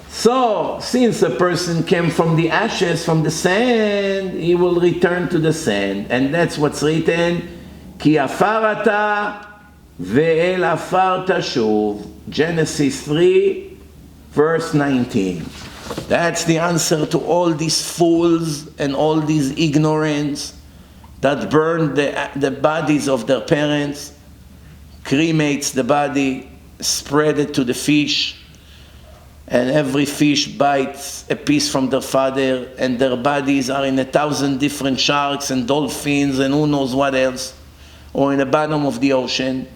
S1: So, since a person came from the ashes, from the sand, he will return to the sand. And that's what's written, Ki afarata ve'el afar tashuv. Genesis 3, verse 19. That's the answer to all these fools and all these ignorants that burn the bodies of their parents, cremates the body, spread it to the fish, and every fish bites a piece from their father, and their bodies are in 1,000 different sharks and dolphins and who knows what else, or in the bottom of the ocean.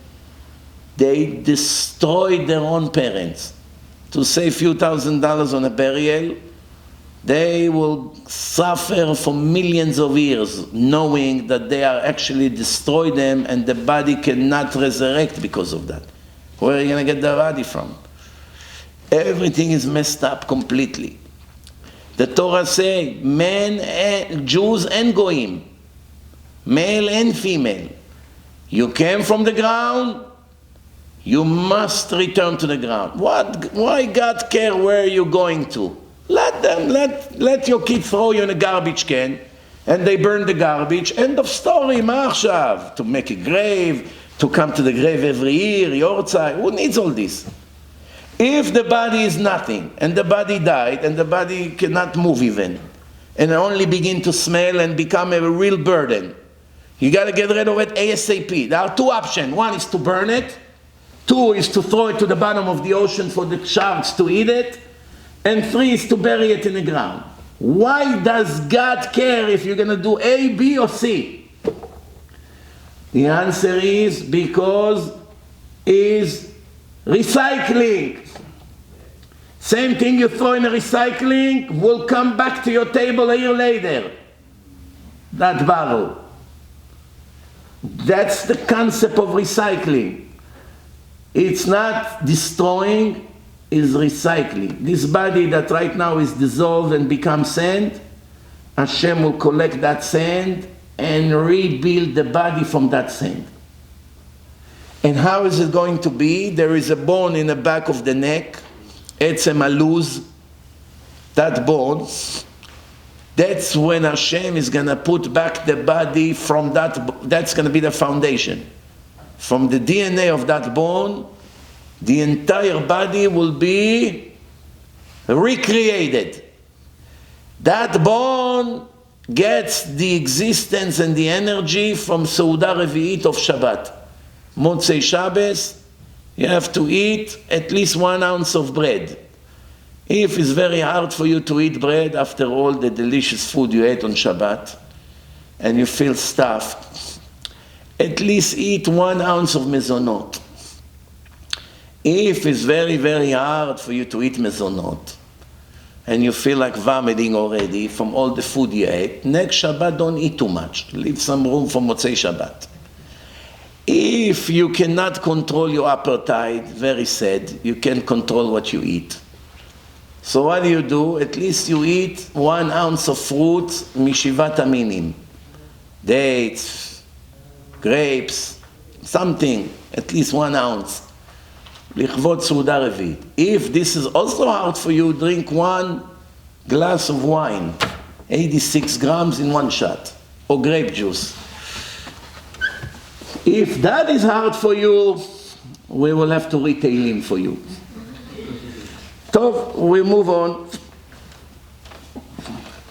S1: They destroyed their own parents. To save a few $1,000s on a burial, they will suffer for millions of years knowing that they are actually destroyed them and the body cannot resurrect because of that. Where are you going to get the body from? Everything is messed up completely. The Torah says, men, Jews and Goyim, male and female, you came from the ground, you must return to the ground. Why God care where you're going to? Let your kid throw you in a garbage can, and they burn the garbage. End of story, מה עכשיו? To make a grave, to come to the grave every year, Yortzai, who needs all this? If the body is nothing, and the body died, and the body cannot move even, and only begin to smell and become a real burden, you got to get rid of it ASAP. There are two options. One is to burn it. Two is to throw it to the bottom of the ocean for the sharks to eat it. And three is to bury it in the ground. Why does God care if you're going to do A, B, or C? The answer is because is recycling. Same thing you throw in a recycling will come back to your table a year later. That barrel. That's the concept of recycling. It's not destroying, it's recycling. This body that right now is dissolved and becomes sand, Hashem will collect that sand and rebuild the body from that sand. And how is it going to be? There is a bone in the back of the neck, etzem aluz, that bone. That's when Hashem is going to put back the body from that, that's going to be the foundation. From the DNA of that bone, the entire body will be recreated. That bone gets the existence and the energy from seuda reviit of Shabbat. Motzei Shabbos, you have to eat at least 1 ounce of bread. If it's very hard for you to eat bread after all the delicious food you ate on Shabbat, and you feel stuffed, at least eat 1 ounce of mezonot. If it's very, very hard for you to eat mezonot, and you feel like vomiting already from all the food you ate, next Shabbat don't eat too much. Leave some room for Motzei Shabbat. If you cannot control your appetite, very sad, you can control what you eat. So what do? At least you eat 1 ounce of fruit, mishivat aminim. Dates, grapes, something, at least 1 ounce. Lichvot seuda reviit. If this is also hard for you, drink 1 glass of wine, 86 grams in 1 shot, or grape juice. If that is hard for you, we will have to read Tehillim for you. So we move on.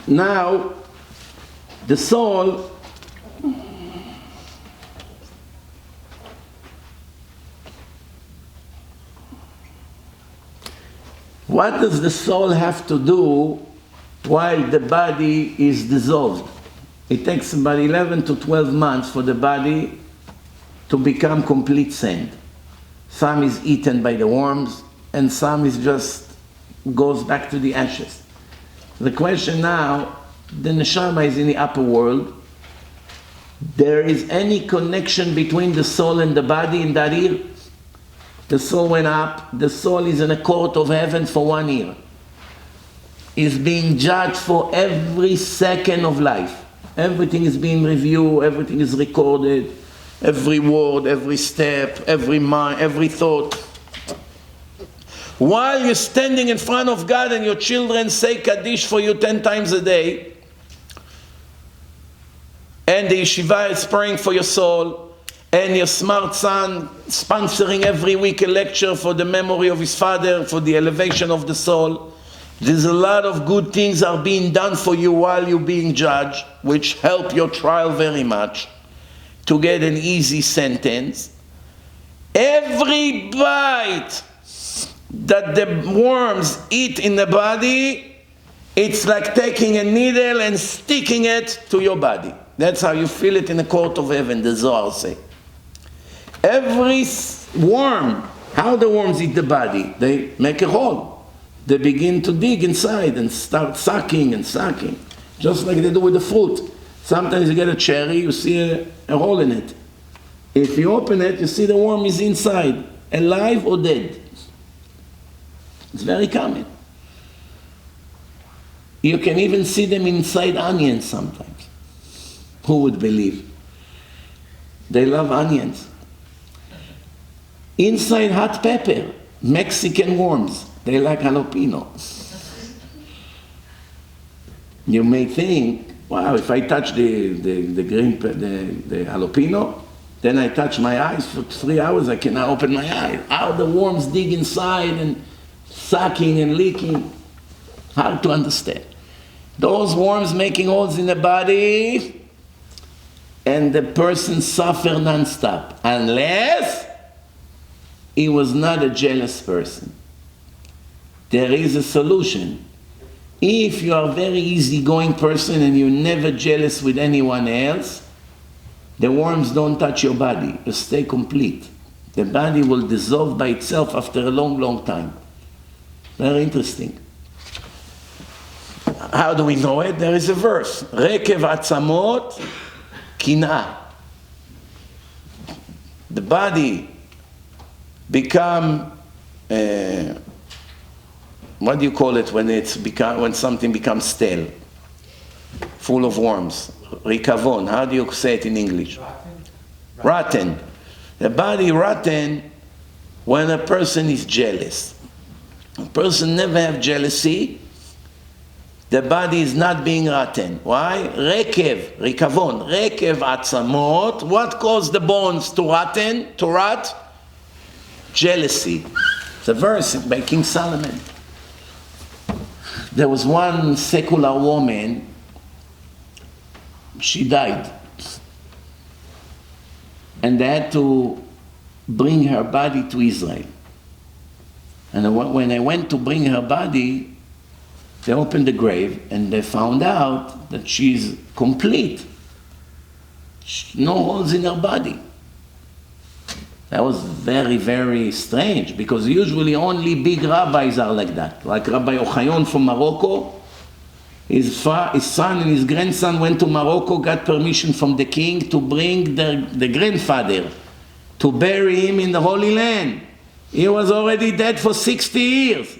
S1: Now, the soul what does the soul have to do while the body is dissolved? It takes about 11 to 12 months for the body to become complete sand. Some is eaten by the worms, and some is just goes back to the ashes. The question now, the neshama is in the upper world. There is any connection between the soul and the body in that year? The soul went up, the soul is in a court of heaven for 1 year. Is being judged for every second of life. Everything is being reviewed, everything is recorded, every word, every step, every mind, every thought. While you're standing in front of God and your children say Kaddish for you 10 times a day, and the yeshiva is praying for your soul, and your smart son sponsoring every week a lecture for the memory of his father, for the elevation of the soul, there's a lot of good things are being done for you while you're being judged, which help your trial very much to get an easy sentence. Every bite that the worms eat in the body, it's like taking a needle and sticking it to your body. That's how you feel it in the court of heaven, the Zohar say. Every worm, how the worms eat the body? They make a hole. They begin to dig inside and start sucking and sucking, just like they do with the fruit. Sometimes you get a cherry, you see a hole in it. If you open it, you see the worm is inside, alive or dead. It's very common. You can even see them inside onions sometimes. Who would believe? They love onions. Inside hot pepper, Mexican worms, they like jalapeno. You may think, wow, if I touch the jalapeno, then I touch my eyes for 3 hours, I cannot open my eyes. How the worms dig inside and sucking and leaking. Hard to understand. Those worms making holes in the body, and the person suffer non-stop, unless he was not a jealous person. There is a solution. If you are a very easygoing person and you're never jealous with anyone else, the worms don't touch your body. You stay complete. The body will dissolve by itself after a long, long time. Very interesting. How do we know it? There is a verse. Rekev atzamot kin'ah. the body become, what do you call it when something becomes stale, full of worms? Rikavon, how do you say it in English? Rotten. The body rotten when a person is jealous. A person never have jealousy, the body is not being rotten. Why? Rekev, rikavon, rekev atzamot. What caused the bones to rot? Jealousy. It's a verse by King Solomon. There was one secular woman, she died. And they had to bring her body to Israel. And when they went to bring her body, they opened the grave and they found out that she's complete. No holes in her body. That was very, very strange, because usually only big rabbis are like that. Like Rabbi Ohayon from Morocco, his son and his grandson went to Morocco, got permission from the king to bring the grandfather to bury him in the Holy Land. He was already dead for 60 years.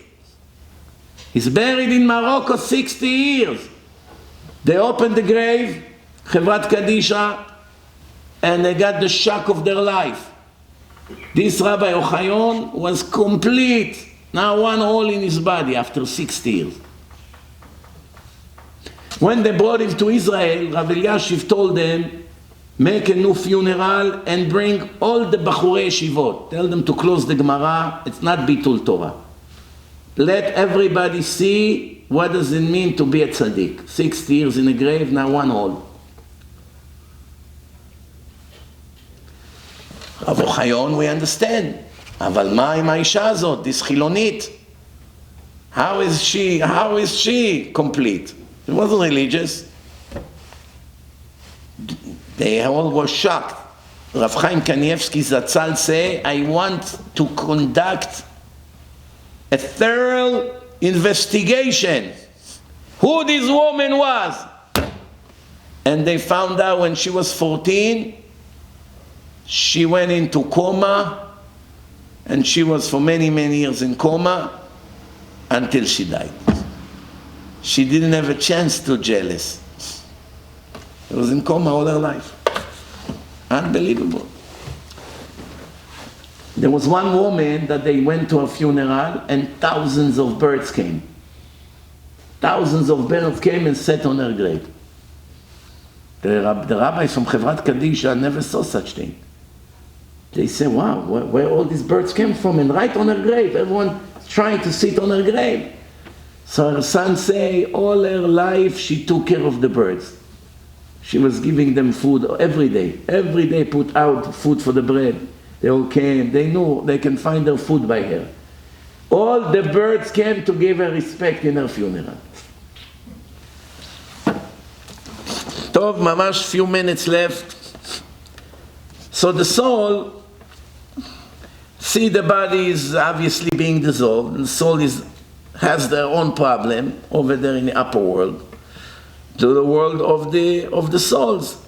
S1: He's buried in Morocco 60 years. They opened the grave, Chevrat Kadisha, and they got the shock of their life. This Rabbi Ohayon was complete, not one hole in his body after 60 years. When they brought him to Israel, Rabbi Yashiv told them, make a new funeral and bring all the Bachurei Yeshivot. Tell them to close the Gemara. It's not Bitul Torah. Let everybody see what does it mean to be a tzaddik. 60 years in a grave, now one hole. Rav Ohayon, we understand. אבל מה עם האישה הזאת, this חילונית? How is she complete? She wasn't religious. They all were shocked. Rav Chaim Kanievsky Zatzal say, I want to conduct a thorough investigation who this woman was. And they found out when she was 14, she went into coma, and she was for many, many years in coma until she died. She didn't have a chance to jealous. She was in coma all her life. Unbelievable. There was one woman that they went to a funeral and thousands of birds came. Thousands of birds came and sat on her grave. The rabbis from Chevrat Kadisha never saw such thing. They say, wow, where all these birds came from, and right on her grave. Everyone trying to sit on her grave. So her son say, all her life she took care of the birds. She was giving them food every day. Every day put out food for the bread. They all came. They knew they can find their food by her. All the birds came to give her respect in her funeral. Tov, mamash, few minutes left. So the soul, see the body is obviously being dissolved, and the soul has their own problem over there in the upper world, to the world of the souls.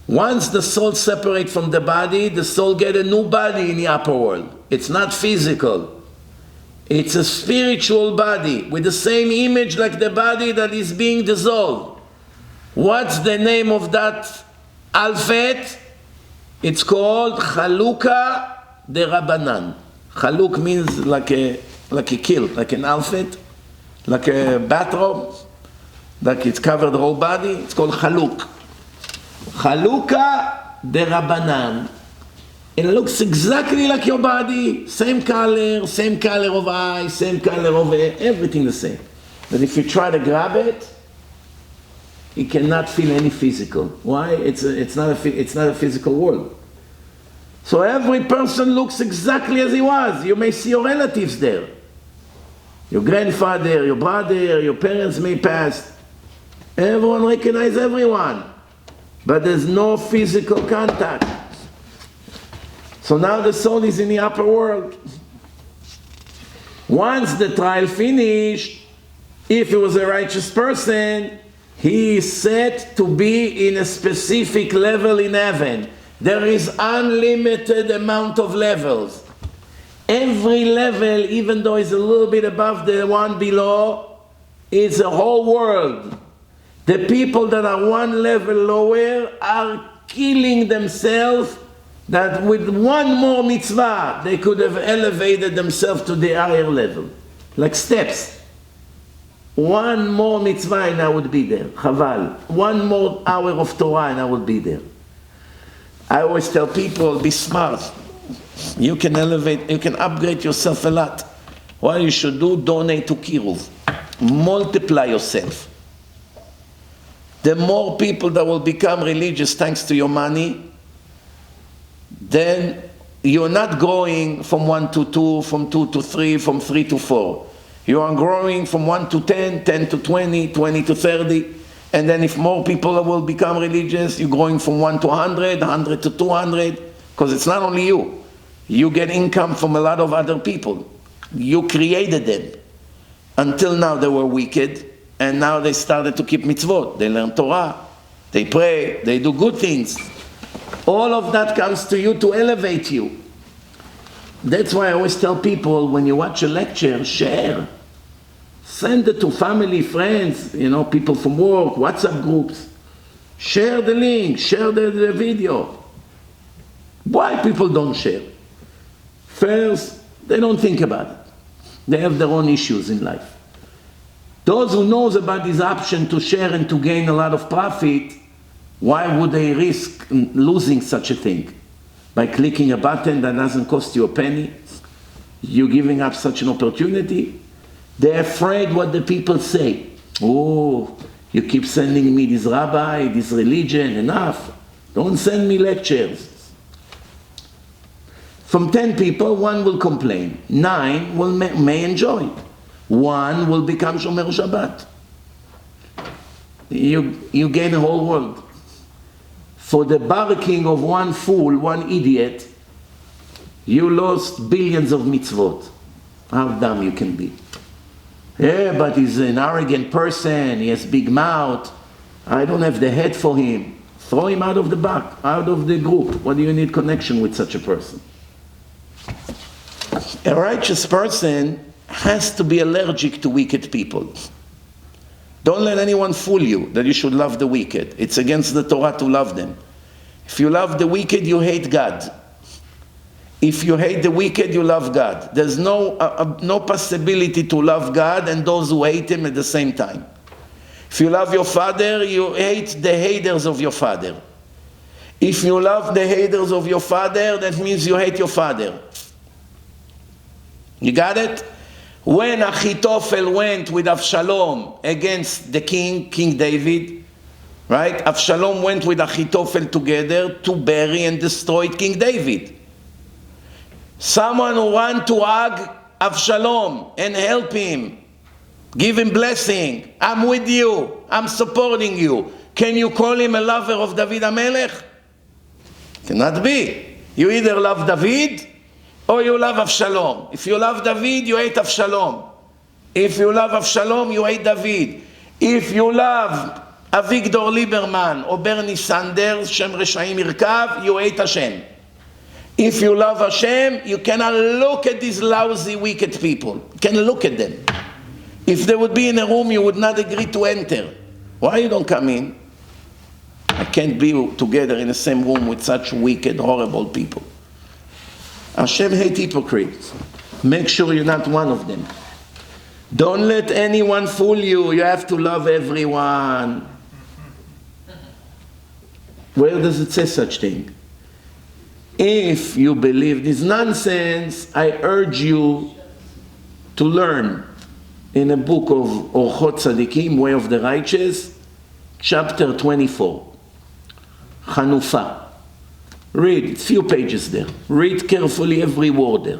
S1: Once the soul separates from the body, the soul gets a new body in the upper world. It's not physical. It's a spiritual body with the same image like the body that is being dissolved. What's the name of that alphabet? It's called Chaluka deRabbanan. Chaluk means like a kilt, like an outfit, like a bathrobe, like it's covered the whole body. It's called Chaluk. Chaluka deRabbanan. It looks exactly like your body, same color of eyes, same color of everything the same. But if you try to grab it, you cannot feel any physical. Why? It's not a physical world. So every person looks exactly as he was. You may see your relatives there. Your grandfather, your brother, your parents may pass. Everyone recognizes everyone. But there's no physical contact. So now the soul is in the upper world. Once the trial finished, if he was a righteous person, he is set to be in a specific level in heaven. There is unlimited amount of levels. Every level, even though it's a little bit above the one below, is a whole world. The people that are one level lower are killing themselves, that with one more mitzvah they could have elevated themselves to the higher level. Like steps. One more mitzvah and I would be there. Chaval. One more hour of Torah and I would be there. I always tell people, be smart. You can elevate, you can upgrade yourself a lot. What you should do, donate to Kiruv. Multiply yourself. The more people that will become religious thanks to your money, then you're not growing from 1 to 2, from 2 to 3, from 3 to 4. You are growing from 1 to 10, 10 to 20, 20 to 30. And then if more people will become religious, you're growing from 1 to 100, 100 to 200. Because it's not only you. You get income from a lot of other people. You created them. Until now they were wicked. And now they started to keep mitzvot. They learn Torah. They pray. They do good things. All of that comes to you to elevate you. That's why I always tell people, when you watch a lecture, share. Send it to family, friends, people from work, WhatsApp groups. Share the link, share the video. Why people don't share? First, they don't think about it. They have their own issues in life. Those who knows about this option to share and to gain a lot of profit, why would they risk losing such a thing? By clicking a button that doesn't cost you a penny? You're giving up such an opportunity? They're afraid what the people say. Oh, you keep sending me this rabbi, this religion, enough. Don't send me lectures. From 10 people, 1 will complain. 9 will may enjoy. 1 will become Shomer Shabbat. You gain a whole world. For the barking of 1 fool, 1 idiot, you lost billions of mitzvot. How dumb you can be. Yeah, but he's an arrogant person, he has big mouth, I don't have the head for him. Throw him out of the back, out of the group. What do you need connection with such a person? A righteous person has to be allergic to wicked people. Don't let anyone fool you that you should love the wicked. It's against the Torah to love them. If you love the wicked, you hate God. If you hate the wicked, you love God. There's no possibility to love God and those who hate Him at the same time. If you love your father, you hate the haters of your father. If you love the haters of your father, that means you hate your father. You got it? When Achitophel went with Avshalom against the king, King David, right? Avshalom went with Achitophel together to bury and destroy King David. Someone who ran to hug Avshalom and help him, give him blessing. I'm with you. I'm supporting you. Can you call him a lover of David HaMelech? Cannot be. You either love David or you love Avshalom. If you love David, you hate Avshalom. If you love Avshalom, you hate David. If you love Avigdor Lieberman or Bernie Sanders, Shem Reshaim Irkav, you hate Hashem. If you love Hashem, you cannot look at these lousy, wicked people. You can look at them. If they would be in a room, you would not agree to enter. Why you don't come in? I can't be together in the same room with such wicked, horrible people. Hashem hates hypocrites. Make sure you're not one of them. Don't let anyone fool you. You have to love everyone. Where does it say such thing? If you believe this nonsense, I urge you to learn in a book of Orchot Tzaddikim, Way of the Righteous, chapter 24, Chanufa. Read, a few pages there. Read carefully every word there.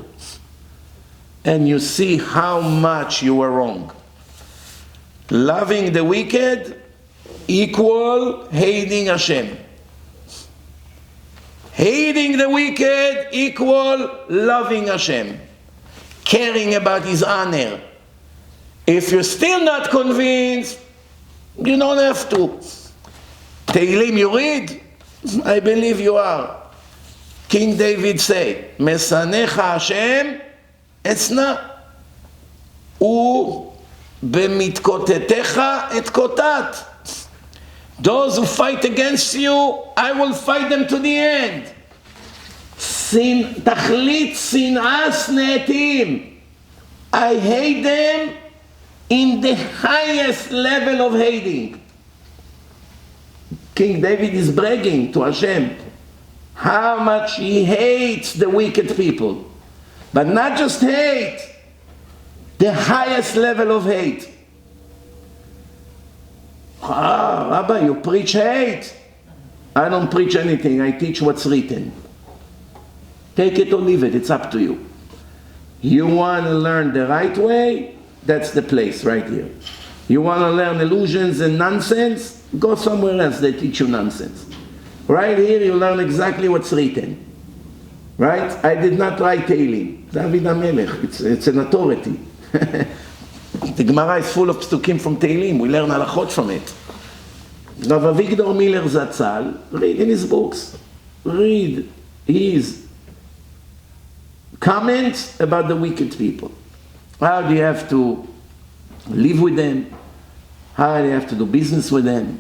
S1: And you see how much you were wrong. Loving the wicked equal hating Hashem. Hating the wicked equal loving Hashem. Caring about His honor. If you're still not convinced, you don't have to. Tehillim you read? I believe you are. King David said, Mesanecha Hashem etzna, ובמתקוטטך אתקוטט. Those who fight against you, I will fight them to the end. תכלית שנאה שנאתים. I hate them in the highest level of hating. King David is bragging to Hashem how much he hates the wicked people. But not just hate, the highest level of hate. Rabbi, you preach hate. I don't preach anything. I teach what's written. Take it or leave it. It's up to you. You want to learn the right way? That's the place right here. You want to learn illusions and nonsense? Go somewhere else. They teach you nonsense. Right here you learn exactly what's written. Right? I did not write Tehillim. David HaMelech. It's an authority. The Gemara is full of psukim from Tehillim. We learn halachot from it. Rav Avigdor Miller Zatzal, read in his books. Read his comments about the wicked people. How do you have to live with them? How do you have to do business with them?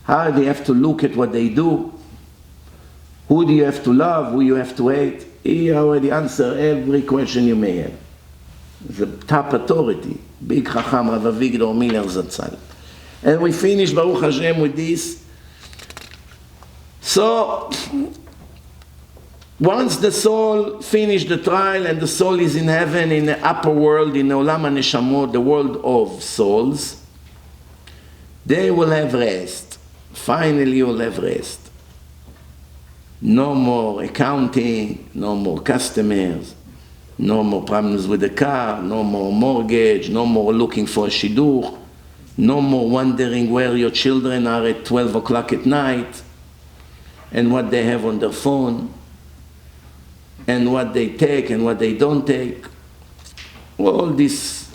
S1: How do you have to look at what they do? Who do you have to love? Who you have to hate? He already answered every question you may have. The top authority, big Chacham Rav Avigdor Miller Zatzal. And we finish Baruch Hashem with this. So, once the soul finished the trial and the soul is in heaven, in the upper world, in the Olam HaNeshamot, the world of souls, they will have rest. Finally you will have rest. No more accounting, no more customers, no more problems with the car, no more mortgage, no more looking for a shidduch, no more wondering where your children are at 12 o'clock at night and what they have on their phone and what they take and what they don't take. All this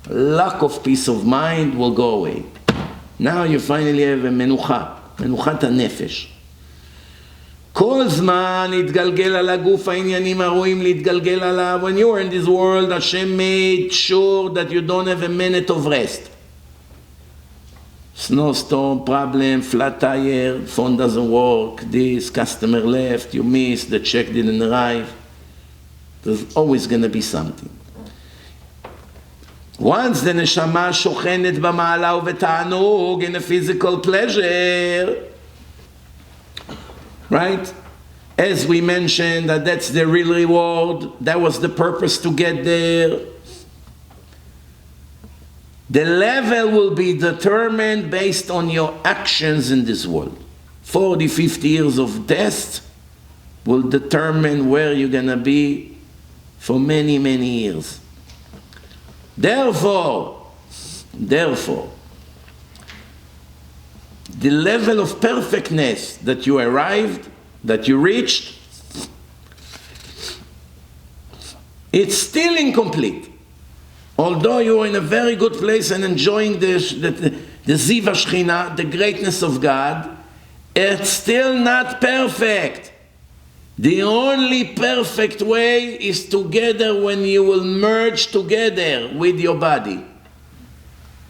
S1: lack of peace of mind will go away. Now you finally have a menucha, menuchat הנפש. כל זמן התגלגל על הגוף העניינים הרואים להתגלגל עליו. When you are in this world, Hashem made sure that you don't have a minute of rest. Snowstorm, problem, flat tire, phone doesn't work, this, customer left, you missed, the check didn't arrive. There's always going to be something. Once the neshama שוכנת במעלה ובתענוג in a physical pleasure, right? As we mentioned, that's the real reward. That was the purpose to get there. The level will be determined based on your actions in this world. 40, 50 years of test will determine where you're going to be for many, many years. Therefore, the level of perfectness that you arrived, that you reached, it's still incomplete. Although you are in a very good place and enjoying the Ziva Shechina, the greatness of God, it's still not perfect. The only perfect way is together when you will merge together with your body.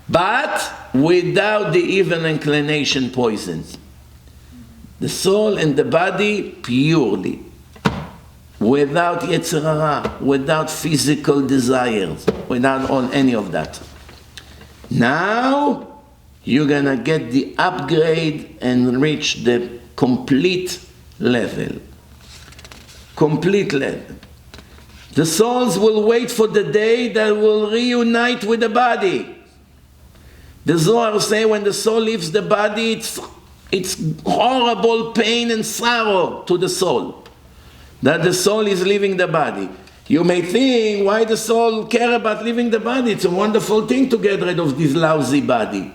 S1: But without the evil inclination poisons. The soul and the body purely. Without Yetzer Hara, without physical desires, without any of that. Now, you're going to get the upgrade and reach the complete level. Complete level. The souls will wait for the day that will reunite with the body. The Zohar say when the soul leaves the body, it's horrible pain and sorrow to the soul. That the soul is leaving the body. You may think, why the soul care about leaving the body? It's a wonderful thing to get rid of this lousy body.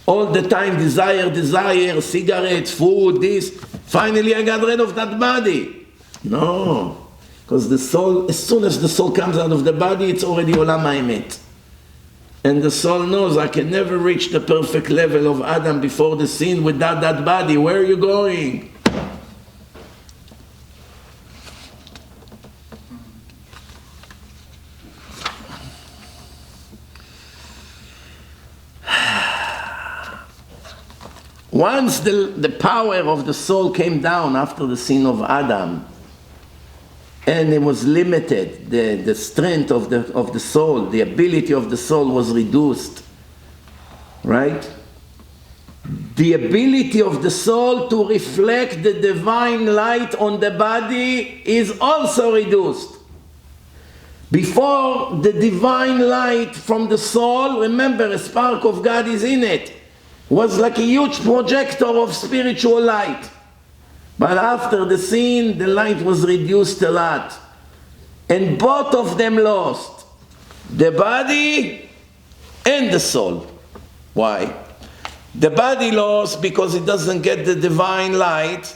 S1: All the time desire, cigarettes, food, this. Finally I got rid of that body. No. Because the soul, as soon as the soul comes out of the body, it's already Olam HaEmet. And the soul knows, I can never reach the perfect level of Adam before the sin without that body. Where are you going? Once the power of the soul came down after the sin of Adam, and it was limited, the strength of the soul, the ability of the soul was reduced, right? The ability of the soul to reflect the divine light on the body is also reduced. Before, the divine light from the soul, remember, a spark of God is in it, was like a huge projector of spiritual light. But after the sin, the light was reduced a lot. And both of them lost, the body and the soul. Why? The body lost because it doesn't get the divine light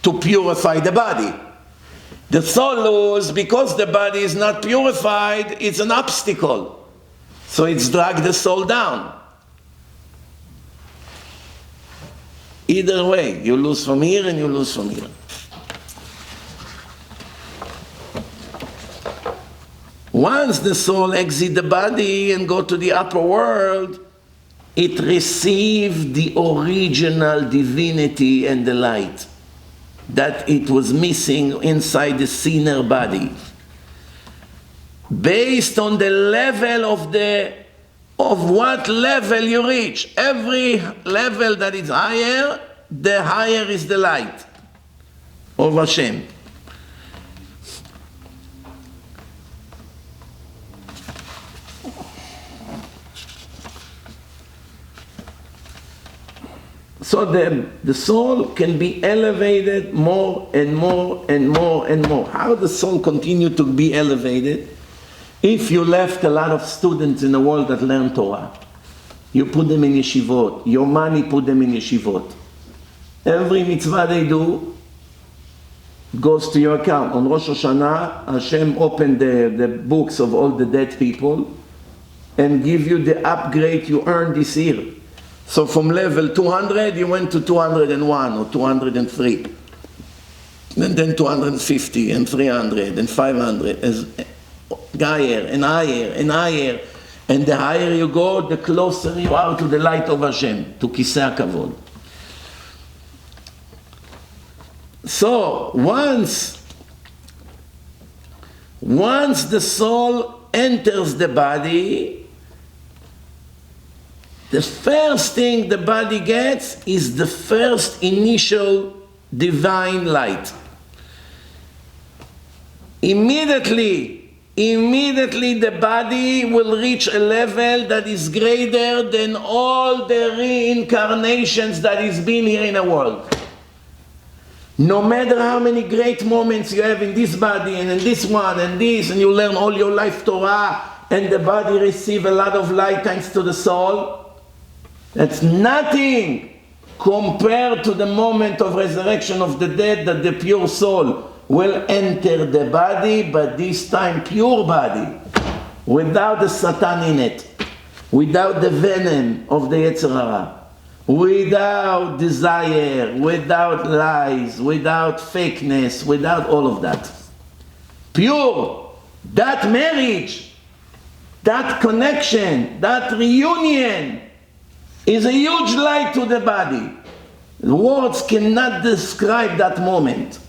S1: to purify the body. The soul loses because the body is not purified, it's an obstacle. So it's dragged the soul down. Either way, you lose from here and you lose from here. Once the soul exits the body and go to the upper world, it receives the original divinity and the light that it was missing inside the sinner body. Based on the level of what level you reach. Every level that is higher, the higher is the light of Hashem. So the soul can be elevated more and more and more and more. How the soul continue to be elevated? If you left a lot of students in the world that learn Torah, you put them in yeshivot, your money put them in yeshivot. Every mitzvah they do goes to your account. On Rosh Hashanah, Hashem opened the books of all the dead people and give you the upgrade you earned this year. So from level 200, you went to 201 or 203. And then 250 and 300 and 500, as higher and higher and higher. And the higher you go, the closer you are to the light of Hashem, to Kisei HaKavod. So once the soul enters the body, the first thing the body gets is the first initial divine light. Immediately the body will reach a level that is greater than all the reincarnations that is been here in the world. No matter how many great moments you have in this body and in this one and this, and you learn all your life Torah, and the body receive a lot of light thanks to the soul, that's nothing compared to the moment of resurrection of the dead, that the pure soul will enter the body, but this time pure body, without the Satan in it, without the venom of the Yetzer Hara, without desire, without lies, without fakeness, without all of that. Pure. That marriage, that connection, that reunion is a huge light to the body. Words cannot describe that moment.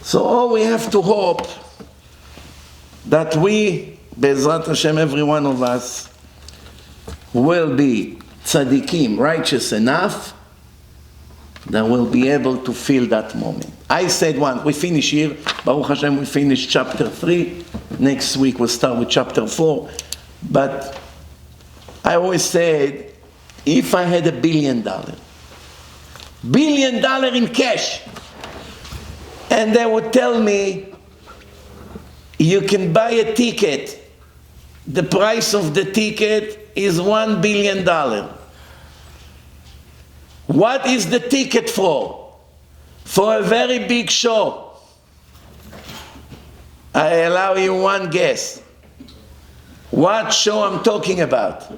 S1: So all we have to hope that we, Be'ezrat Hashem, every one of us, will be tzaddikim, righteous enough, that will be able to feel that moment. I said we finish here, Baruch Hashem, we finish chapter 3. Next week we'll start with chapter 4. But I always said, if I had $1 billion in cash, and they would tell me, you can buy a ticket, the price of the ticket is $1 billion. What is the ticket for? For a very big show. I allow you one guess. What show I'm talking about?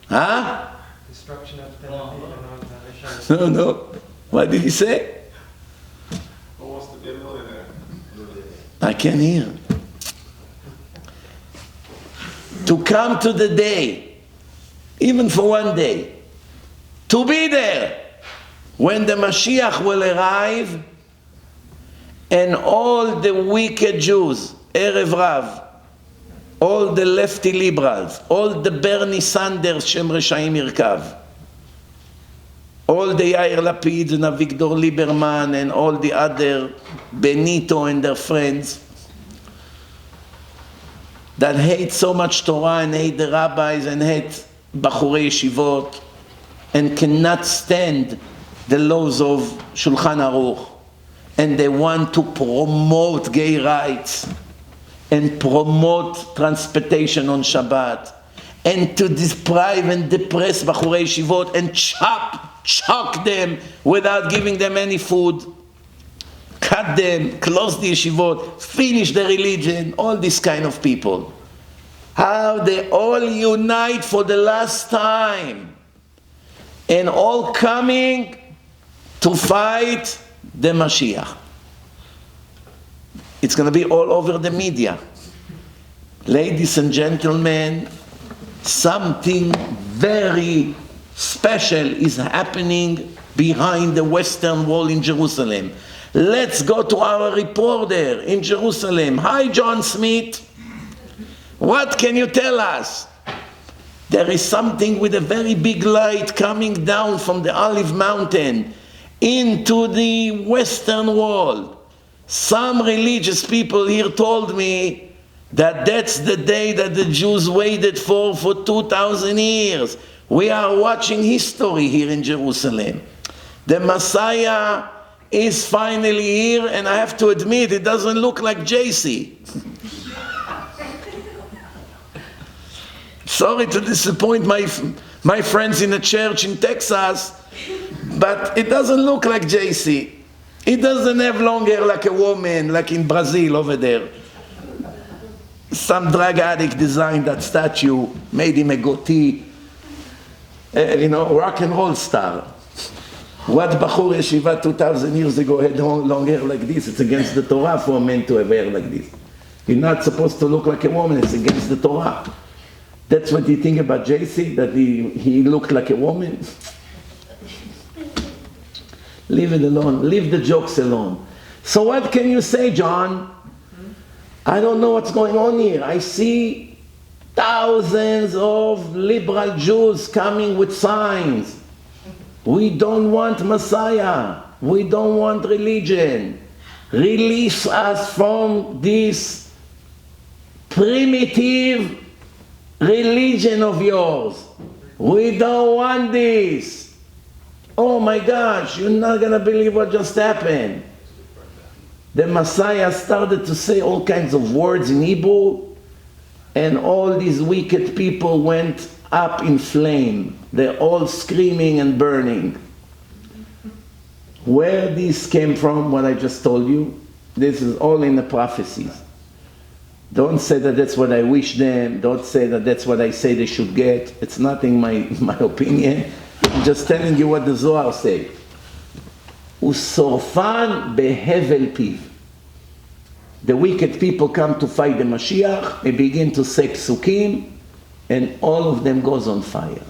S1: Huh?
S3: Destruction of Tel Aviv.
S1: No. What did he say?
S2: Who wants to be a millionaire?
S1: I can hear. To come to the day, even for one day, to be there when the Moshiach will arrive and all the wicked Jews, Erev Rav, all the lefty liberals, all the Bernie Sanders Shem Reshaim Yirkav, all the Yair Lapid and Avigdor Lieberman and all the other Benito and their friends that hate so much Torah and hate the rabbis and hate Bachurei Yeshivot and cannot stand the laws of Shulchan Aruch, and they want to promote gay rights and promote transportation on Shabbat and to deprive and depress Bachurei Yeshivot and choke them without giving them any food, cut them, close the yeshivot, finish the religion, all these kind of people. How they all unite for the last time and all coming to fight the Moshiach. It's going to be all over the media. Ladies and gentlemen, something very special is happening behind the Western Wall in Jerusalem. Let's go to our reporter in Jerusalem. Hi, John Smith. What can you tell us? There is something with a very big light coming down from the Olive Mountain into the Western Wall. Some religious people here told me that that's the day that the Jews waited for 2,000 years. We are watching history here in Jerusalem. The Messiah is finally here, and I have to admit, it doesn't look like JC. Sorry to disappoint my friends in the church in Texas, but it doesn't look like JC. It doesn't have long hair like a woman, like in Brazil over there. Some drug addict designed that statue, made him a goatee. Rock and roll star. What Bachur Yeshiva 2,000 years ago had long hair like this? It's against the Torah for a man to have hair like this. You're not supposed to look like a woman, it's against the Torah. That's what you think about JC, that he looked like a woman? Leave it alone, leave the jokes alone. So what can you say, John? I don't know what's going on here. I see thousands of liberal Jews coming with signs. We don't want Messiah. We don't want religion. Release us from this primitive religion of yours. We don't want this. Oh my gosh, you're not going to believe what just happened. The Messiah started to say all kinds of words in Hebrew, and all these wicked people went up in flame. They're all screaming and burning. Where this came from, what I just told you, this is all in the prophecies. Don't say that that's what I wish them. Don't say that that's what I say they should get. It's not in my opinion. I'm just telling you what the Zohar says. Usorfan behevel piv. The wicked people come to fight the Mashiach, they begin to say psukim, and all of them goes on fire.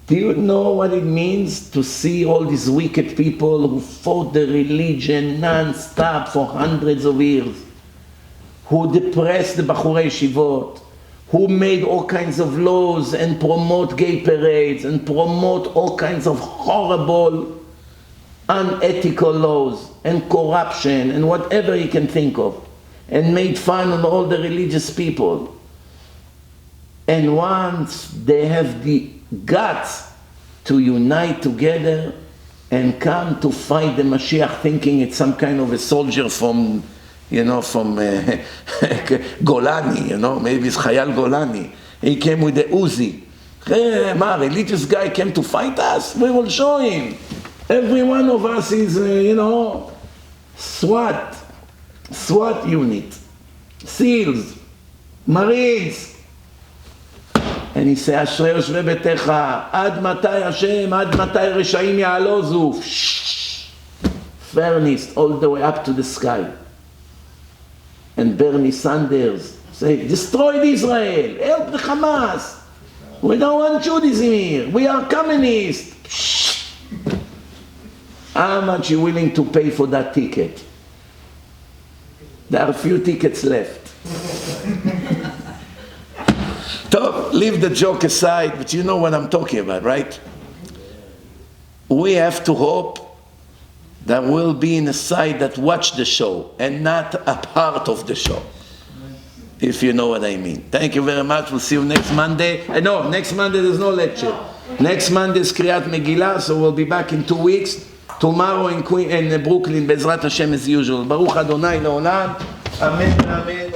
S1: Do you know what it means to see all these wicked people who fought the religion non-stop for hundreds of years, who depressed the Bachurei Yeshivot, who made all kinds of laws and promote gay parades and promote all kinds of horrible, unethical laws and corruption and whatever you can think of, and made fun of all the religious people. And once they have the guts to unite together and come to fight the Mashiach, thinking it's some kind of a soldier from Golani, maybe it's Chayal Golani. He came with the Uzi. Religious guy came to fight us? We will show him. Every one of us is, SWAT unit, SEALs, Marines. And he said, Ashrei Yoshvei Betecha, Ad Matai Hashem, Ad Matai Reshaim Ya'alozu. fairness all the way up to the sky. And Bernie Sanders say, destroy Israel, help the Hamas. We don't want Judaism here, we are communists. How much are you willing to pay for that ticket? There are a few tickets left. So, leave the joke aside, but you know what I'm talking about, right? We have to hope that we'll be in a side that watch the show and not a part of the show, if you know what I mean. Thank you very much. We'll see you next Monday. No, next Monday there's no lecture. Next Monday is Kriyat Megillah, so we'll be back in 2 weeks. Tomorrow in Brooklyn, Bezrat Hashem as usual. Baruch Adonai Leolam. Amen, amen.